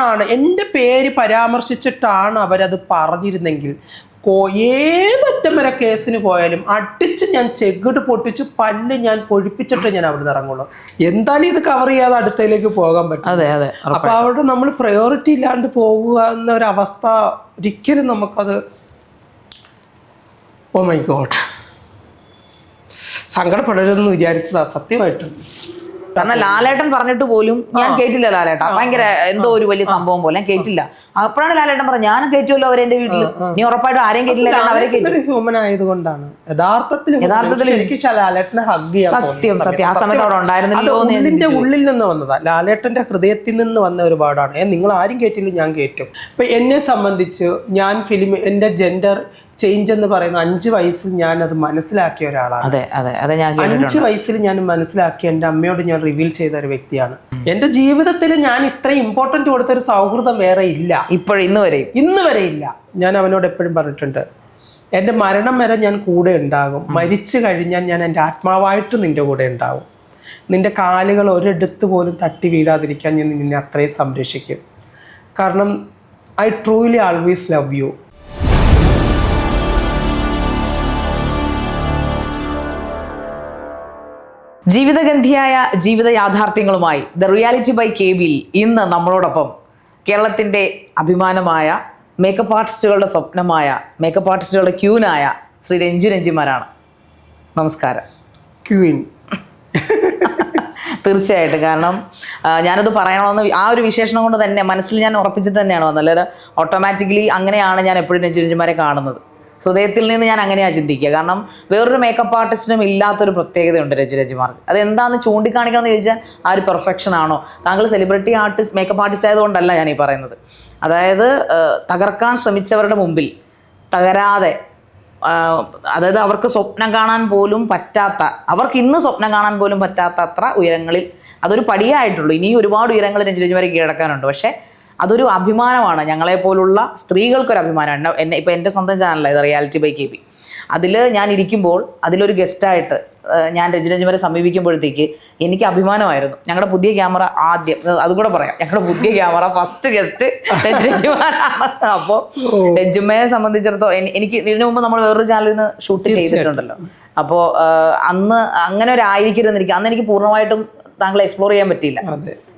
ആണ് എൻ്റെ പേര് പരാമർശിച്ചിട്ടാണ് അവരത് പറഞ്ഞിരുന്നെങ്കിൽ ഏതറ്റം വരെ കേസിന് പോയാലും അടിച്ച് ഞാൻ ചെകിട് പൊട്ടിച്ച് പല്ല് ഞാൻ പൊഴിപ്പിച്ചിട്ട് ഞാൻ അവിടെ നിന്ന് ഇറങ്ങുള്ളൂ. എന്തായാലും ഇത് കവർ ചെയ്യാതെ അടുത്തയിലേക്ക് പോകാൻ പറ്റും. അപ്പൊ അവിടെ നമ്മൾ പ്രയോറിറ്റി ഇല്ലാണ്ട് പോകുക എന്നൊരവസ്ഥ ഒരിക്കലും നമുക്കത് ഓ മൈ ഗോഡ് സങ്കടപ്പെടരുതെന്ന് വിചാരിച്ചതാ സത്യമായിട്ടും. കാരണം ലാലേട്ടൻ പറഞ്ഞിട്ട് പോലും ഞാൻ കേട്ടില്ല. ലാലേട്ടൻ ഭയങ്കര എന്തോ ഒരു വലിയ സംഭവം പോലെ ഞാൻ കേട്ടില്ല. അപ്പോഴാണ് ലാലേട്ടൻ പറഞ്ഞത് ഞാനും കയറ്റുമല്ലോ അവരെ എന്റെ വീട്ടിൽ, നീ ഉറപ്പായിട്ടും ആരെയും കേട്ടില്ല. ഹ്യൂമൻ ആയതുകൊണ്ടാണ് യഥാർത്ഥത്തിൽ ലാലേട്ടനെ ഹഗ് ചെയ്യാൻ സത്യം ആ സമയത്ത് അവിടെ ഉണ്ടായിരുന്നില്ലോ. ഉള്ളിന്റെ ഉള്ളിൽ നിന്ന് വന്നതാ, ലാലേട്ടന്റെ ഹൃദയത്തിൽ നിന്ന് വന്ന ഒരു പാടാണ്. നിങ്ങൾ ആരും കേട്ടില്ല, ഞാൻ കേറ്റും. ഇപ്പൊ എന്നെ സംബന്ധിച്ച് ഞാൻ എന്റെ ജെൻഡർ ചേഞ്ച് എന്ന് പറയുന്ന 5 വയസ്സിൽ ഞാൻ അത് മനസ്സിലാക്കിയ ഒരാളാണ്. 5 വയസ്സിൽ ഞാൻ മനസ്സിലാക്കി എൻ്റെ അമ്മയോട് ഞാൻ റിവീൽ ചെയ്ത ഒരു വ്യക്തിയാണ്. എൻ്റെ ജീവിതത്തിൽ ഞാൻ ഇത്രയും ഇമ്പോർട്ടൻറ്റ് കൊടുത്തൊരു സൗഹൃദം വേറെ ഇല്ല, ഇന്ന് വരെ ഇല്ല. ഞാൻ അവനോട് എപ്പോഴും പറഞ്ഞിട്ടുണ്ട്, എൻ്റെ മരണം വരെ ഞാൻ കൂടെ ഉണ്ടാകും, മരിച്ചു കഴിഞ്ഞാൽ ഞാൻ എൻ്റെ ആത്മാവായിട്ട് നിൻ്റെ കൂടെ ഉണ്ടാകും, നിൻ്റെ കാലുകൾ ഒരിടത്ത് പോലും തട്ടി വീഴാതിരിക്കാൻ ഞാൻ നിന്നെ അത്രയും സംരക്ഷിക്കും. കാരണം I truly always love you. ജീവിതഗന്ധിയായ ജീവിത യാഥാർത്ഥ്യങ്ങളുമായി ദ റിയാലിറ്റി ബൈ കെബിയിൽ ഇന്ന് നമ്മളോടൊപ്പം കേരളത്തിൻ്റെ അഭിമാനമായ മേക്കപ്പ് ആർട്ടിസ്റ്റുകളുടെ സ്വപ്നമായ മേക്കപ്പ് ആർട്ടിസ്റ്റുകളുടെ ക്യൂനായ ശ്രീ രഞ്ജിമാരാണ്. നമസ്കാരം. ക്യൂൻ തീർച്ചയായിട്ടും. കാരണം ഞാനത് പറയണമെന്ന് ആ ഒരു വിശേഷണം കൊണ്ട് തന്നെ മനസ്സിൽ ഞാൻ ഉറപ്പിച്ചിട്ട് തന്നെയാണ് വന്നത്. അല്ലാതെ ഓട്ടോമാറ്റിക്കലി അങ്ങനെയാണ് ഞാൻ എപ്പോഴും രഞ്ജിമാരെ കാണുന്നത്. ഹൃദയത്തിൽ നിന്ന് ഞാൻ അങ്ങനെയാണ് ചിന്തിക്കുക. കാരണം വേറൊരു മേക്കപ്പ് ആർട്ടിസ്റ്റിനും ഇല്ലാത്തൊരു പ്രത്യേകതയുണ്ട് രഞ്ജിമാർക്ക്. അതെന്താണെന്ന് ചൂണ്ടിക്കാണിക്കണമെന്ന് ചോദിച്ചാൽ ആ ഒരു പെർഫെക്ഷൻ ആണോ? താങ്കൾ സെലിബ്രിറ്റി ആർട്ടിസ്റ്റ് മേക്കപ്പ് ആർട്ടിസ്റ്റ് ആയതുകൊണ്ടല്ല ഞാൻ ഈ പറയുന്നത്. അതായത് തകർക്കാൻ ശ്രമിച്ചവരുടെ മുമ്പിൽ തകരാതെ, അതായത് അവർക്ക് സ്വപ്നം കാണാൻ പോലും പറ്റാത്ത, അവർക്ക് ഇന്ന് സ്വപ്നം കാണാൻ പോലും പറ്റാത്ത അത്ര ഉയരങ്ങളിൽ, അതൊരു പടിയായിട്ടുള്ളൂ. ഇനിയും ഒരുപാട് ഉയരങ്ങൾ രഞ്ജിമാരെ കീഴടക്കാനുണ്ട്. പക്ഷേ അതൊരു അഭിമാനമാണ്, ഞങ്ങളെപ്പോലുള്ള സ്ത്രീകൾക്കൊരു അഭിമാനമാണ്. ഇപ്പം എൻ്റെ സ്വന്തം ചാനലാണ് റിയാലിറ്റി ബൈ കെ ബി. അതിൽ ഞാൻ ഇരിക്കുമ്പോൾ അതിലൊരു ഗസ്റ്റായിട്ട് ഞാൻ രഞ്ജിമാരെ സമീപിക്കുമ്പോഴത്തേക്ക് എനിക്ക് അഭിമാനമായിരുന്നു. ഞങ്ങളുടെ പുതിയ ക്യാമറ ആദ്യം, അതുകൂടെ പറയാം, ഞങ്ങളുടെ പുതിയ ക്യാമറ ഫസ്റ്റ് ഗസ്റ്റ് രഞ്ജിമാരാണ്. അപ്പോൾ രഞ്ജിമയെ സംബന്ധിച്ചിടത്തോളം എനിക്ക് ഇതിനു മുമ്പ് നമ്മൾ വേറൊരു ചാനലിൽ നിന്ന് ഷൂട്ട് ചെയ്തിട്ടുണ്ടല്ലോ. അപ്പോൾ അന്ന് അങ്ങനെ ഒരു ആയിരിക്കരുതെന്ന് അന്ന് എനിക്ക് പൂർണ്ണമായിട്ടും താങ്കളെ എക്സ്പ്ലോർ ചെയ്യാൻ പറ്റിയില്ല.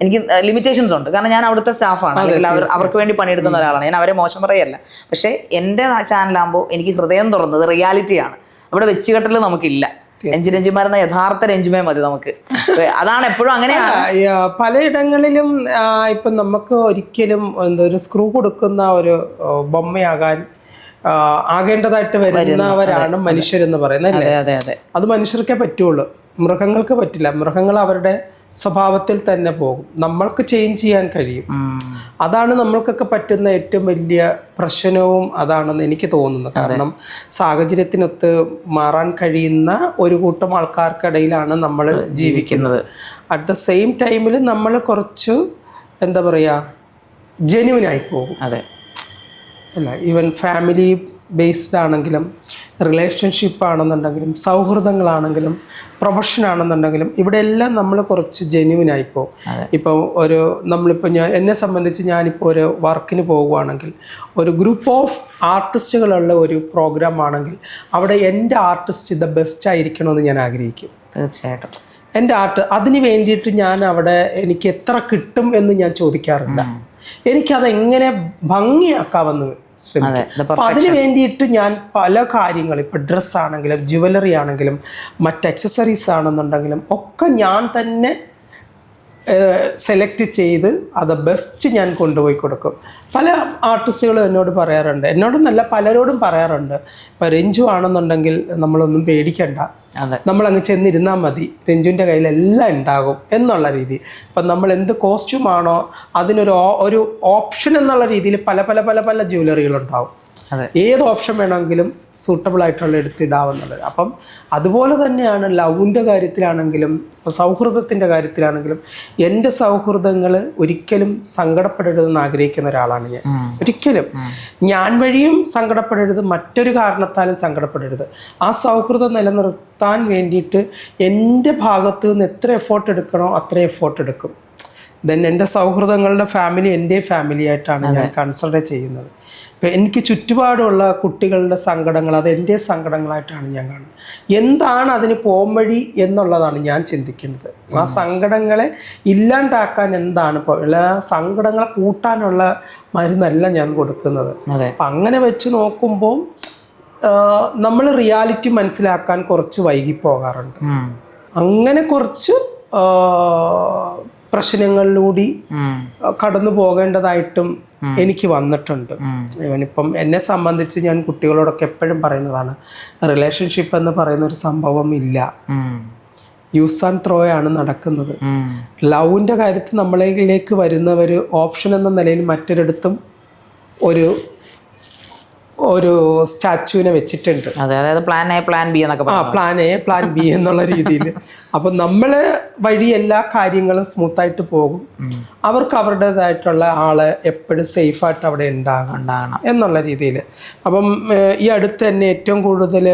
എനിക്ക് ലിമിറ്റേഷൻസ് ഉണ്ട്. കാരണം ഞാൻ അവിടുത്തെ സ്റ്റാഫാണ്, അല്ലെങ്കിൽ അവർക്ക് വേണ്ടി പണിയെടുക്കുന്ന ഒരാളാണ്. ഞാൻ അവരെ മോശം പറയല്ല. പക്ഷേ എൻ്റെ ചാനലാകുമ്പോൾ എനിക്ക് ഹൃദയം തുറന്നത് റിയാലിറ്റിയാണ്. അവിടെ വെച്ചുകെട്ടൽ നമുക്കില്ല. രഞ്ജിമാരെന്ന യഥാർത്ഥ രഞ്ജിമേ മതി നമുക്ക്. അതാണ് എപ്പോഴും അങ്ങനെയാണ്. പലയിടങ്ങളിലും ഇപ്പം നമുക്ക് ഒരിക്കലും ഒരു സ്ക്രൂ കൊടുക്കുന്ന ഒരു ബൊമ്മയാകാൻ ആകേണ്ടതായിട്ട് വരുന്നവരാണ് മനുഷ്യരെന്ന് പറയുന്നത് അല്ലേ? അത് മനുഷ്യർക്കേ പറ്റുള്ളൂ, മൃഗങ്ങൾക്ക് പറ്റില്ല. മൃഗങ്ങൾ അവരുടെ സ്വഭാവത്തിൽ തന്നെ പോകും. നമ്മൾക്ക് ചേഞ്ച് ചെയ്യാൻ കഴിയും. അതാണ് നമ്മൾക്കൊക്കെ പറ്റുന്ന ഏറ്റവും വലിയ പ്രശ്നവും അതാണെന്ന് എനിക്ക് തോന്നുന്നു. കാരണം സാഹചര്യത്തിനൊത്ത് മാറാൻ കഴിയുന്ന ഒരു കൂട്ടം ആൾക്കാർക്കിടയിലാണ് നമ്മൾ ജീവിക്കുന്നത്. അറ്റ് ദ സെയിം ടൈമിൽ നമ്മൾ കുറച്ച് എന്താ പറയുക, ജെന്യുവനായി പോകും. അല്ല, ഈവൻ ഫാമിലി ബേസ്ഡ് ആണെങ്കിലും, റിലേഷൻഷിപ്പ് ആണെന്നുണ്ടെങ്കിലും, സൗഹൃദങ്ങളാണെങ്കിലും, പ്രൊഫഷൻ ആണെന്നുണ്ടെങ്കിലും, ഇവിടെ എല്ലാം നമ്മൾ കുറച്ച് ജെന്യുവനായിപ്പോവും. ഇപ്പോൾ നമ്മളിപ്പോൾ എന്നെ സംബന്ധിച്ച് ഞാനിപ്പോൾ ഒരു വർക്കിന് പോകുകയാണെങ്കിൽ, ഒരു ഗ്രൂപ്പ് ഓഫ് ആർട്ടിസ്റ്റുകളുള്ള ഒരു പ്രോഗ്രാം ആണെങ്കിൽ അവിടെ എൻ്റെ ആർട്ടിസ്റ്റ് ദ ബെസ്റ്റ് ആയിരിക്കണമെന്ന് ഞാൻ ആഗ്രഹിക്കും. തീർച്ചയായിട്ടും എൻ്റെ അതിന് വേണ്ടിയിട്ട് ഞാൻ അവിടെ എനിക്ക് എത്ര കിട്ടും എന്ന് ഞാൻ ചോദിക്കാറില്ല. എനിക്കതെങ്ങനെ ഭംഗിയാക്കാമെന്ന് ശ്രമിക്കും. അപ്പം അതിന് വേണ്ടിയിട്ട് ഞാൻ പല കാര്യങ്ങൾ, ഇപ്പം ഡ്രസ്സാണെങ്കിലും ജുവലറി ആണെങ്കിലും മറ്റ് അക്സസറീസ് ആണെന്നുണ്ടെങ്കിലും ഒക്കെ ഞാൻ തന്നെ സെലക്ട് ചെയ്ത് അത് ബെസ്റ്റ് ഞാൻ കൊണ്ടുപോയി കൊടുക്കും. പല ആർട്ടിസ്റ്റുകളും എന്നോട് പറയാറുണ്ട്, എന്നോടൊന്നല്ല പലരോടും പറയാറുണ്ട്, ഇപ്പം രഞ്ജു ആണെന്നുണ്ടെങ്കിൽ നമ്മളൊന്നും പേടിക്കണ്ട, നമ്മളങ്ങ് ചെന്നിരുന്നാൽ മതി, രഞ്ജുവിൻ്റെ കയ്യിലെല്ലാം ഉണ്ടാകും എന്നുള്ള രീതി. ഇപ്പം നമ്മൾ എന്ത് കോസ്റ്റ്യൂമാണോ അതിനൊരു ഓപ്ഷൻ എന്നുള്ള രീതിയിൽ പല പല പല പല ജ്വല്ലറികളുണ്ടാവും. ഏത് ഓപ്ഷൻ വേണമെങ്കിലും സൂട്ടബിൾ ആയിട്ടുള്ള എടുത്തിടാവുന്നത്. അപ്പം അതുപോലെ തന്നെയാണ് ലവിൻ്റെ കാര്യത്തിലാണെങ്കിലും സൗഹൃദത്തിൻ്റെ കാര്യത്തിലാണെങ്കിലും എൻ്റെ സൗഹൃദങ്ങൾ ഒരിക്കലും സങ്കടപ്പെടരുതെന്ന് ആഗ്രഹിക്കുന്ന ഒരാളാണ് ഞാൻ. ഒരിക്കലും ഞാൻ വഴിയും സങ്കടപ്പെടരുത്, മറ്റൊരു കാരണത്താലും സങ്കടപ്പെടരുത്. ആ സൗഹൃദം നിലനിർത്താൻ വേണ്ടിയിട്ട് എൻ്റെ ഭാഗത്ത് നിന്ന് എത്ര എഫേർട്ട് എടുക്കണോ അത്ര എഫേർട്ട് എടുക്കും. ദെൻ എൻ്റെ സൗഹൃദങ്ങളുടെ ഫാമിലി എൻ്റെ ഫാമിലി ആയിട്ടാണ് ഞാൻ കൺസിഡർ ചെയ്യുന്നത്. ഇപ്പം എനിക്ക് ചുറ്റുപാടുള്ള കുട്ടികളുടെ സങ്കടങ്ങൾ അത് എൻ്റെ സങ്കടങ്ങളായിട്ടാണ് ഞാൻ കാണുന്നത്. എന്താണ് അതിന് പോംവഴി എന്നുള്ളതാണ് ഞാൻ ചിന്തിക്കുന്നത്. ആ സങ്കടങ്ങളെ ഇല്ലാണ്ടാക്കാൻ എന്താണ് ഇപ്പോൾ സങ്കടങ്ങളെ കൂട്ടാനുള്ള മരുന്നല്ല ഞാൻ കൊടുക്കുന്നത്. അപ്പം അങ്ങനെ വെച്ച് നോക്കുമ്പോൾ നമ്മൾ റിയാലിറ്റി മനസ്സിലാക്കാൻ കുറച്ച് വൈകിപ്പോകാറുണ്ട്. അങ്ങനെ കുറച്ച് പ്രശ്നങ്ങളിലൂടെ കടന്നു പോകേണ്ടതായിട്ടും എനിക്ക് വന്നിട്ടുണ്ട്. ഇവനിപ്പം എന്നെ സംബന്ധിച്ച് ഞാൻ കുട്ടികളോടൊക്കെ എപ്പോഴും പറയുന്നതാണ്, റിലേഷൻഷിപ്പ് എന്ന് പറയുന്ന ഒരു സംഭവം ഇല്ല. യൂസ് ആൻഡ് ത്രോ ആണ് നടക്കുന്നത്. ലവിൻ്റെ കാര്യത്തിൽ നമ്മളിലേക്ക് വരുന്നവർ ഓപ്ഷൻ എന്ന നിലയിൽ മറ്റൊരിടത്തും ഒരു സ്റ്റാച്യൂവിനെ വെച്ചിട്ടുണ്ട്. അതായത് പ്ലാൻ എ പ്ലാൻ ബി എന്നൊക്കെ പ്ലാൻ എ പ്ലാൻ ബി എന്നുള്ള രീതിയിൽ. അപ്പം നമ്മൾ വഴി എല്ലാ കാര്യങ്ങളും സ്മൂത്തായിട്ട് പോകും. അവർക്ക് അവരുടേതായിട്ടുള്ള ആള് എപ്പോഴും സേഫായിട്ട് അവിടെ ഉണ്ടാകണം എന്നുള്ള രീതിയിൽ. അപ്പം ഈ അടുത്ത് തന്നെ ഏറ്റവും കൂടുതൽ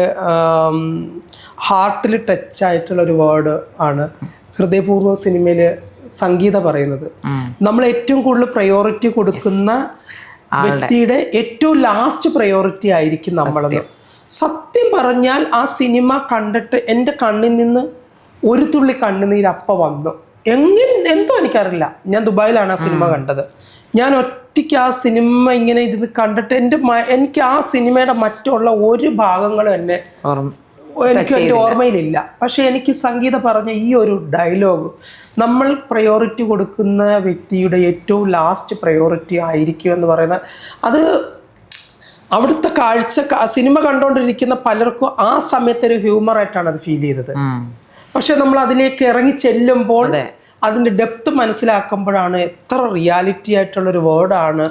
ഹാർട്ടിൽ ടച്ച് ആയിട്ടുള്ള ഒരു വേർഡ് ആണ് ഹൃദയപൂർവ്വം സിനിമയിൽ സംഗീത പറയുന്നത്. നമ്മൾ ഏറ്റവും കൂടുതൽ പ്രയോറിറ്റി കൊടുക്കുന്ന വ്യക്തിയുടെ ഏറ്റവും ലാസ്റ്റ് പ്രയോറിറ്റി ആയിരിക്കും നമ്മളത്. സത്യം പറഞ്ഞാൽ ആ സിനിമ കണ്ടിട്ട് എൻ്റെ കണ്ണിൽ നിന്ന് ഒരു തുള്ളി കണ്ണുനീരപ്പ വന്നു. എന്തോ എനിക്കറിയില്ല. ഞാൻ ദുബായിലാണ് ആ സിനിമ കണ്ടത്. ഞാൻ ഒറ്റയ്ക്ക് ആ സിനിമ ഇങ്ങനെ ഇരുന്ന് കണ്ടിട്ട് എനിക്ക് ആ സിനിമയുടെ മറ്റുള്ള ഒരു ഭാഗങ്ങളും എനിക്ക് എൻ്റെ ഓർമ്മയിലില്ല. പക്ഷെ എനിക്ക് സംഗീത പറഞ്ഞ ഈ ഒരു ഡയലോഗ്, നമ്മൾ പ്രയോറിറ്റി കൊടുക്കുന്ന വ്യക്തിയുടെ ഏറ്റവും ലാസ്റ്റ് പ്രയോറിറ്റി ആയിരിക്കും എന്ന് പറയുന്നത്, അത് അവിടുത്തെ സിനിമ കണ്ടുകൊണ്ടിരിക്കുന്ന പലർക്കും ആ സമയത്തൊരു ഹ്യൂമറായിട്ടാണ് അത് ഫീൽ ചെയ്തത്. പക്ഷെ നമ്മൾ അതിലേക്ക് ഇറങ്ങി ചെല്ലുമ്പോൾ അതിൻ്റെ ഡെപ്ത് മനസ്സിലാക്കുമ്പോഴാണ് എത്ര റിയാലിറ്റി ആയിട്ടുള്ളൊരു വേർഡാണ്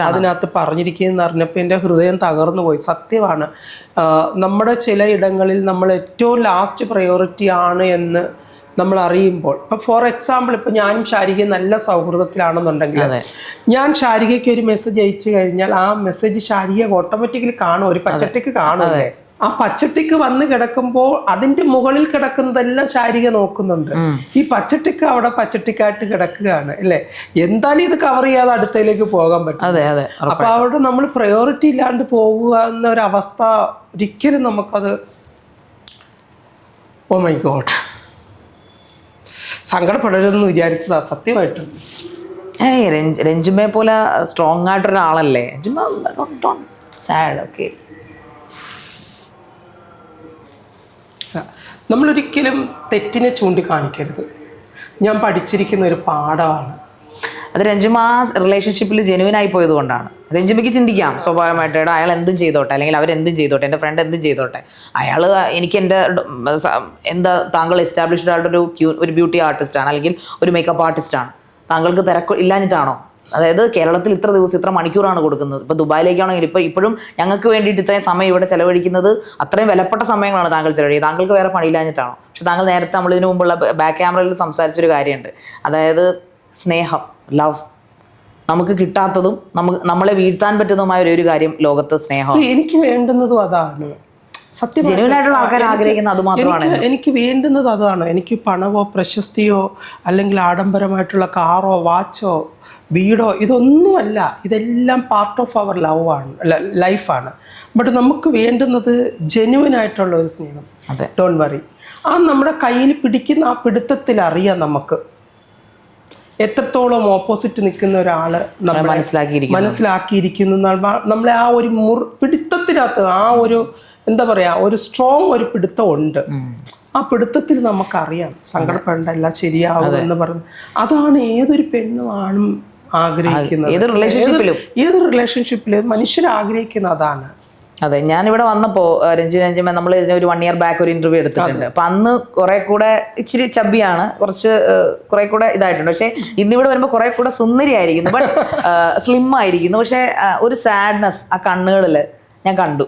അതിനകത്ത് പറഞ്ഞിരിക്കുന്നതെന്ന് അറിഞ്ഞപ്പോൾ എൻ്റെ ഹൃദയം തകർന്നു പോയി. സത്യമാണ്. നമ്മുടെ ചില ഇടങ്ങളിൽ നമ്മൾ ഏറ്റവും ലാസ്റ്റ് പ്രയോറിറ്റി ആണ് എന്ന് നമ്മൾ അറിയുമ്പോൾ, ഇപ്പം ഫോർ എക്സാമ്പിൾ ഇപ്പം ഞാനും ശാരികയും നല്ല സൗഹൃദത്തിലാണെന്നുണ്ടെങ്കിൽ ഞാൻ ശാരികയ്ക്ക് ഒരു മെസ്സേജ് അയച്ചു കഴിഞ്ഞാൽ ആ മെസ്സേജ് ശാരിക ഓട്ടോമാറ്റിക്കലി കാണും, ഒരു പച്ചട്ടിക്ക് കാണുമല്ലേ. ആ പച്ചട്ടിക്ക് വന്ന് കിടക്കുമ്പോൾ അതിന്റെ മുകളിൽ കിടക്കുന്നതെല്ലാം ശാരിക നോക്കുന്നുണ്ട്. ഈ പച്ചട്ടിക്ക് അവിടെ പച്ചട്ടിക്കായിട്ട് കിടക്കുകയാണ് അല്ലേ. എന്തായാലും ഇത് കവർ ചെയ്യാതെ അടുത്തയിലേക്ക് പോകാൻ പറ്റും. അപ്പൊ അവിടെ നമ്മൾ പ്രയോറിറ്റി ഇല്ലാണ്ട് പോകുക എന്ന ഒരു അവസ്ഥ ഒരിക്കലും നമുക്കത്, ഓ മൈ ഗോഡ്, സങ്കടപ്പെടരുതെന്ന് വിചാരിച്ചതാ സത്യമായിട്ടും. രഞ്ജുമയെ പോലെ സ്ട്രോങ് ആയിട്ടൊരാളല്ലേ സാഡ്. ഓക്കെ, നമ്മളൊരിക്കലും തെറ്റിനെ ചൂണ്ടിക്കാണിക്കരുത്. ഞാൻ പഠിച്ചിരിക്കുന്ന ഒരു പാഠമാണ് അത്. രഞ്ജുമ റിലേഷൻഷിപ്പിൽ ജെനുവിൻ ആയി പോയത് കൊണ്ടാണ്. രഞ്ജുമയ്ക്ക് ചിന്തിക്കാം സ്വാഭാവികമായിട്ട്, അയാൾ എന്തും ചെയ്തോട്ടെ, അല്ലെങ്കിൽ അവരെന്തും ചെയ്തോട്ടെ, എൻ്റെ ഫ്രണ്ട് എന്തും ചെയ്തോട്ടെ, അയാൾ എനിക്ക് എന്താ താങ്കൾ എസ്റ്റാബ്ലിഷ്ഡ് ആയിട്ട് ഒരു ബ്യൂട്ടി ആർട്ടിസ്റ്റാണ്, അല്ലെങ്കിൽ ഒരു മേക്കപ്പ് ആർട്ടിസ്റ്റാണ്, താങ്കൾക്ക് തിരക്ക് ഇല്ലാഞ്ഞിട്ടാണോ? അതായത് കേരളത്തിൽ ഇത്ര ദിവസം ഇത്ര മണിക്കൂറാണ് കൊടുക്കുന്നത്. ഇപ്പോൾ ദുബായിലേക്കാണെങ്കിൽ ഇപ്പോഴും ഞങ്ങൾക്ക് വേണ്ടിയിട്ട് ഇത്രയും സമയം ഇവിടെ ചെലവഴിക്കുന്നത് അത്രയും വിലപ്പെട്ട സമയങ്ങളാണ് താങ്കൾ ചെലവഴിക്കുന്നത്. താങ്കൾക്ക് വേറെ പണിയില്ലാഞ്ഞിട്ടാണോ? പക്ഷെ താങ്കൾ നേരത്തെ നമ്മൾ ഇതിനു മുമ്പുള്ള ബാക്ക് ക്യാമറയിൽ സംസാരിച്ചൊരു കാര്യമുണ്ട്, അതായത് സ്നേഹം, ലവ്. നമുക്ക് കിട്ടാത്തതും നമ്മളെ വീഴ്ത്താൻ പറ്റുന്നതുമായ ഒരു കാര്യം ലോകത്ത് സ്നേഹം. എനിക്ക് വേണ്ടുന്നതും അതാണ്. സത്യം, ജെനുവിനായിട്ടുള്ള ആൾക്കാർ ആഗ്രഹിക്കുന്ന അത് മാത്രമാണ്. എനിക്ക് വേണ്ടുന്നത് അതാണ്. എനിക്ക് പണമോ പ്രശസ്തിയോ അല്ലെങ്കിൽ ആഡംബരമായിട്ടുള്ള കാറോ വാച്ചോ വീടോ ഇതൊന്നുമല്ല. ഇതെല്ലാം പാർട്ട് ഓഫ് അവർ ലൈഫാണ്. ബട്ട് നമുക്ക് വേണ്ടുന്നത് ജെന്യുവൻ ആയിട്ടുള്ള ഒരു സ്നേഹം. Don't worry. ആ നമ്മുടെ കയ്യിൽ പിടിക്കുന്ന ആ പിടുത്തത്തിൽ അറിയാം നമുക്ക് എത്രത്തോളം ഓപ്പോസിറ്റ് നിൽക്കുന്ന ഒരാള് നമ്മൾ മനസ്സിലാക്കിയിരിക്കുന്നു. നമ്മളെ ആ ഒരു പിടുത്തത്തിനകത്ത് ആ ഒരു എന്താ പറയാ, ഒരു സ്ട്രോങ് ഒരു പിടുത്തം ഉണ്ട്. ആ പിടുത്തത്തിൽ നമുക്കറിയാം സങ്കടപ്പെടേണ്ട, എല്ലാം ശരിയാവും എന്ന് പറഞ്ഞ്. അതാണ് ഏതൊരു പെണ്ണും ആണും ആഗ്രഹിക്കുന്നത്. ഏത് റിലേഷൻഷിപ്പിലും മനുഷ്യർ ആഗ്രഹിക്കുന്ന അതാണ്. അതെ, ഞാനിവിടെ വന്നപ്പോൾ രഞ്ജുമ നമ്മൾ ഇതിന് ഒരു 1 year ബാക്ക് ഒരു ഇന്റർവ്യൂ എടുത്തിട്ടുണ്ട്. അപ്പം അന്ന് കുറെ കൂടെ ഇച്ചിരി ചബ്ബിയാണ്, കുറെ കൂടെ ഇതായിട്ടുണ്ട്. പക്ഷെ ഇന്നിവിടെ വരുമ്പോൾ കുറെ കൂടെ സുന്ദരിയായിരിക്കുന്നു, ബട്ട് സ്ലിം ആയിരിക്കുന്നു. പക്ഷെ ഒരു സാഡ്നെസ് ആ കണ്ണുകളിൽ ഞാൻ കണ്ടു.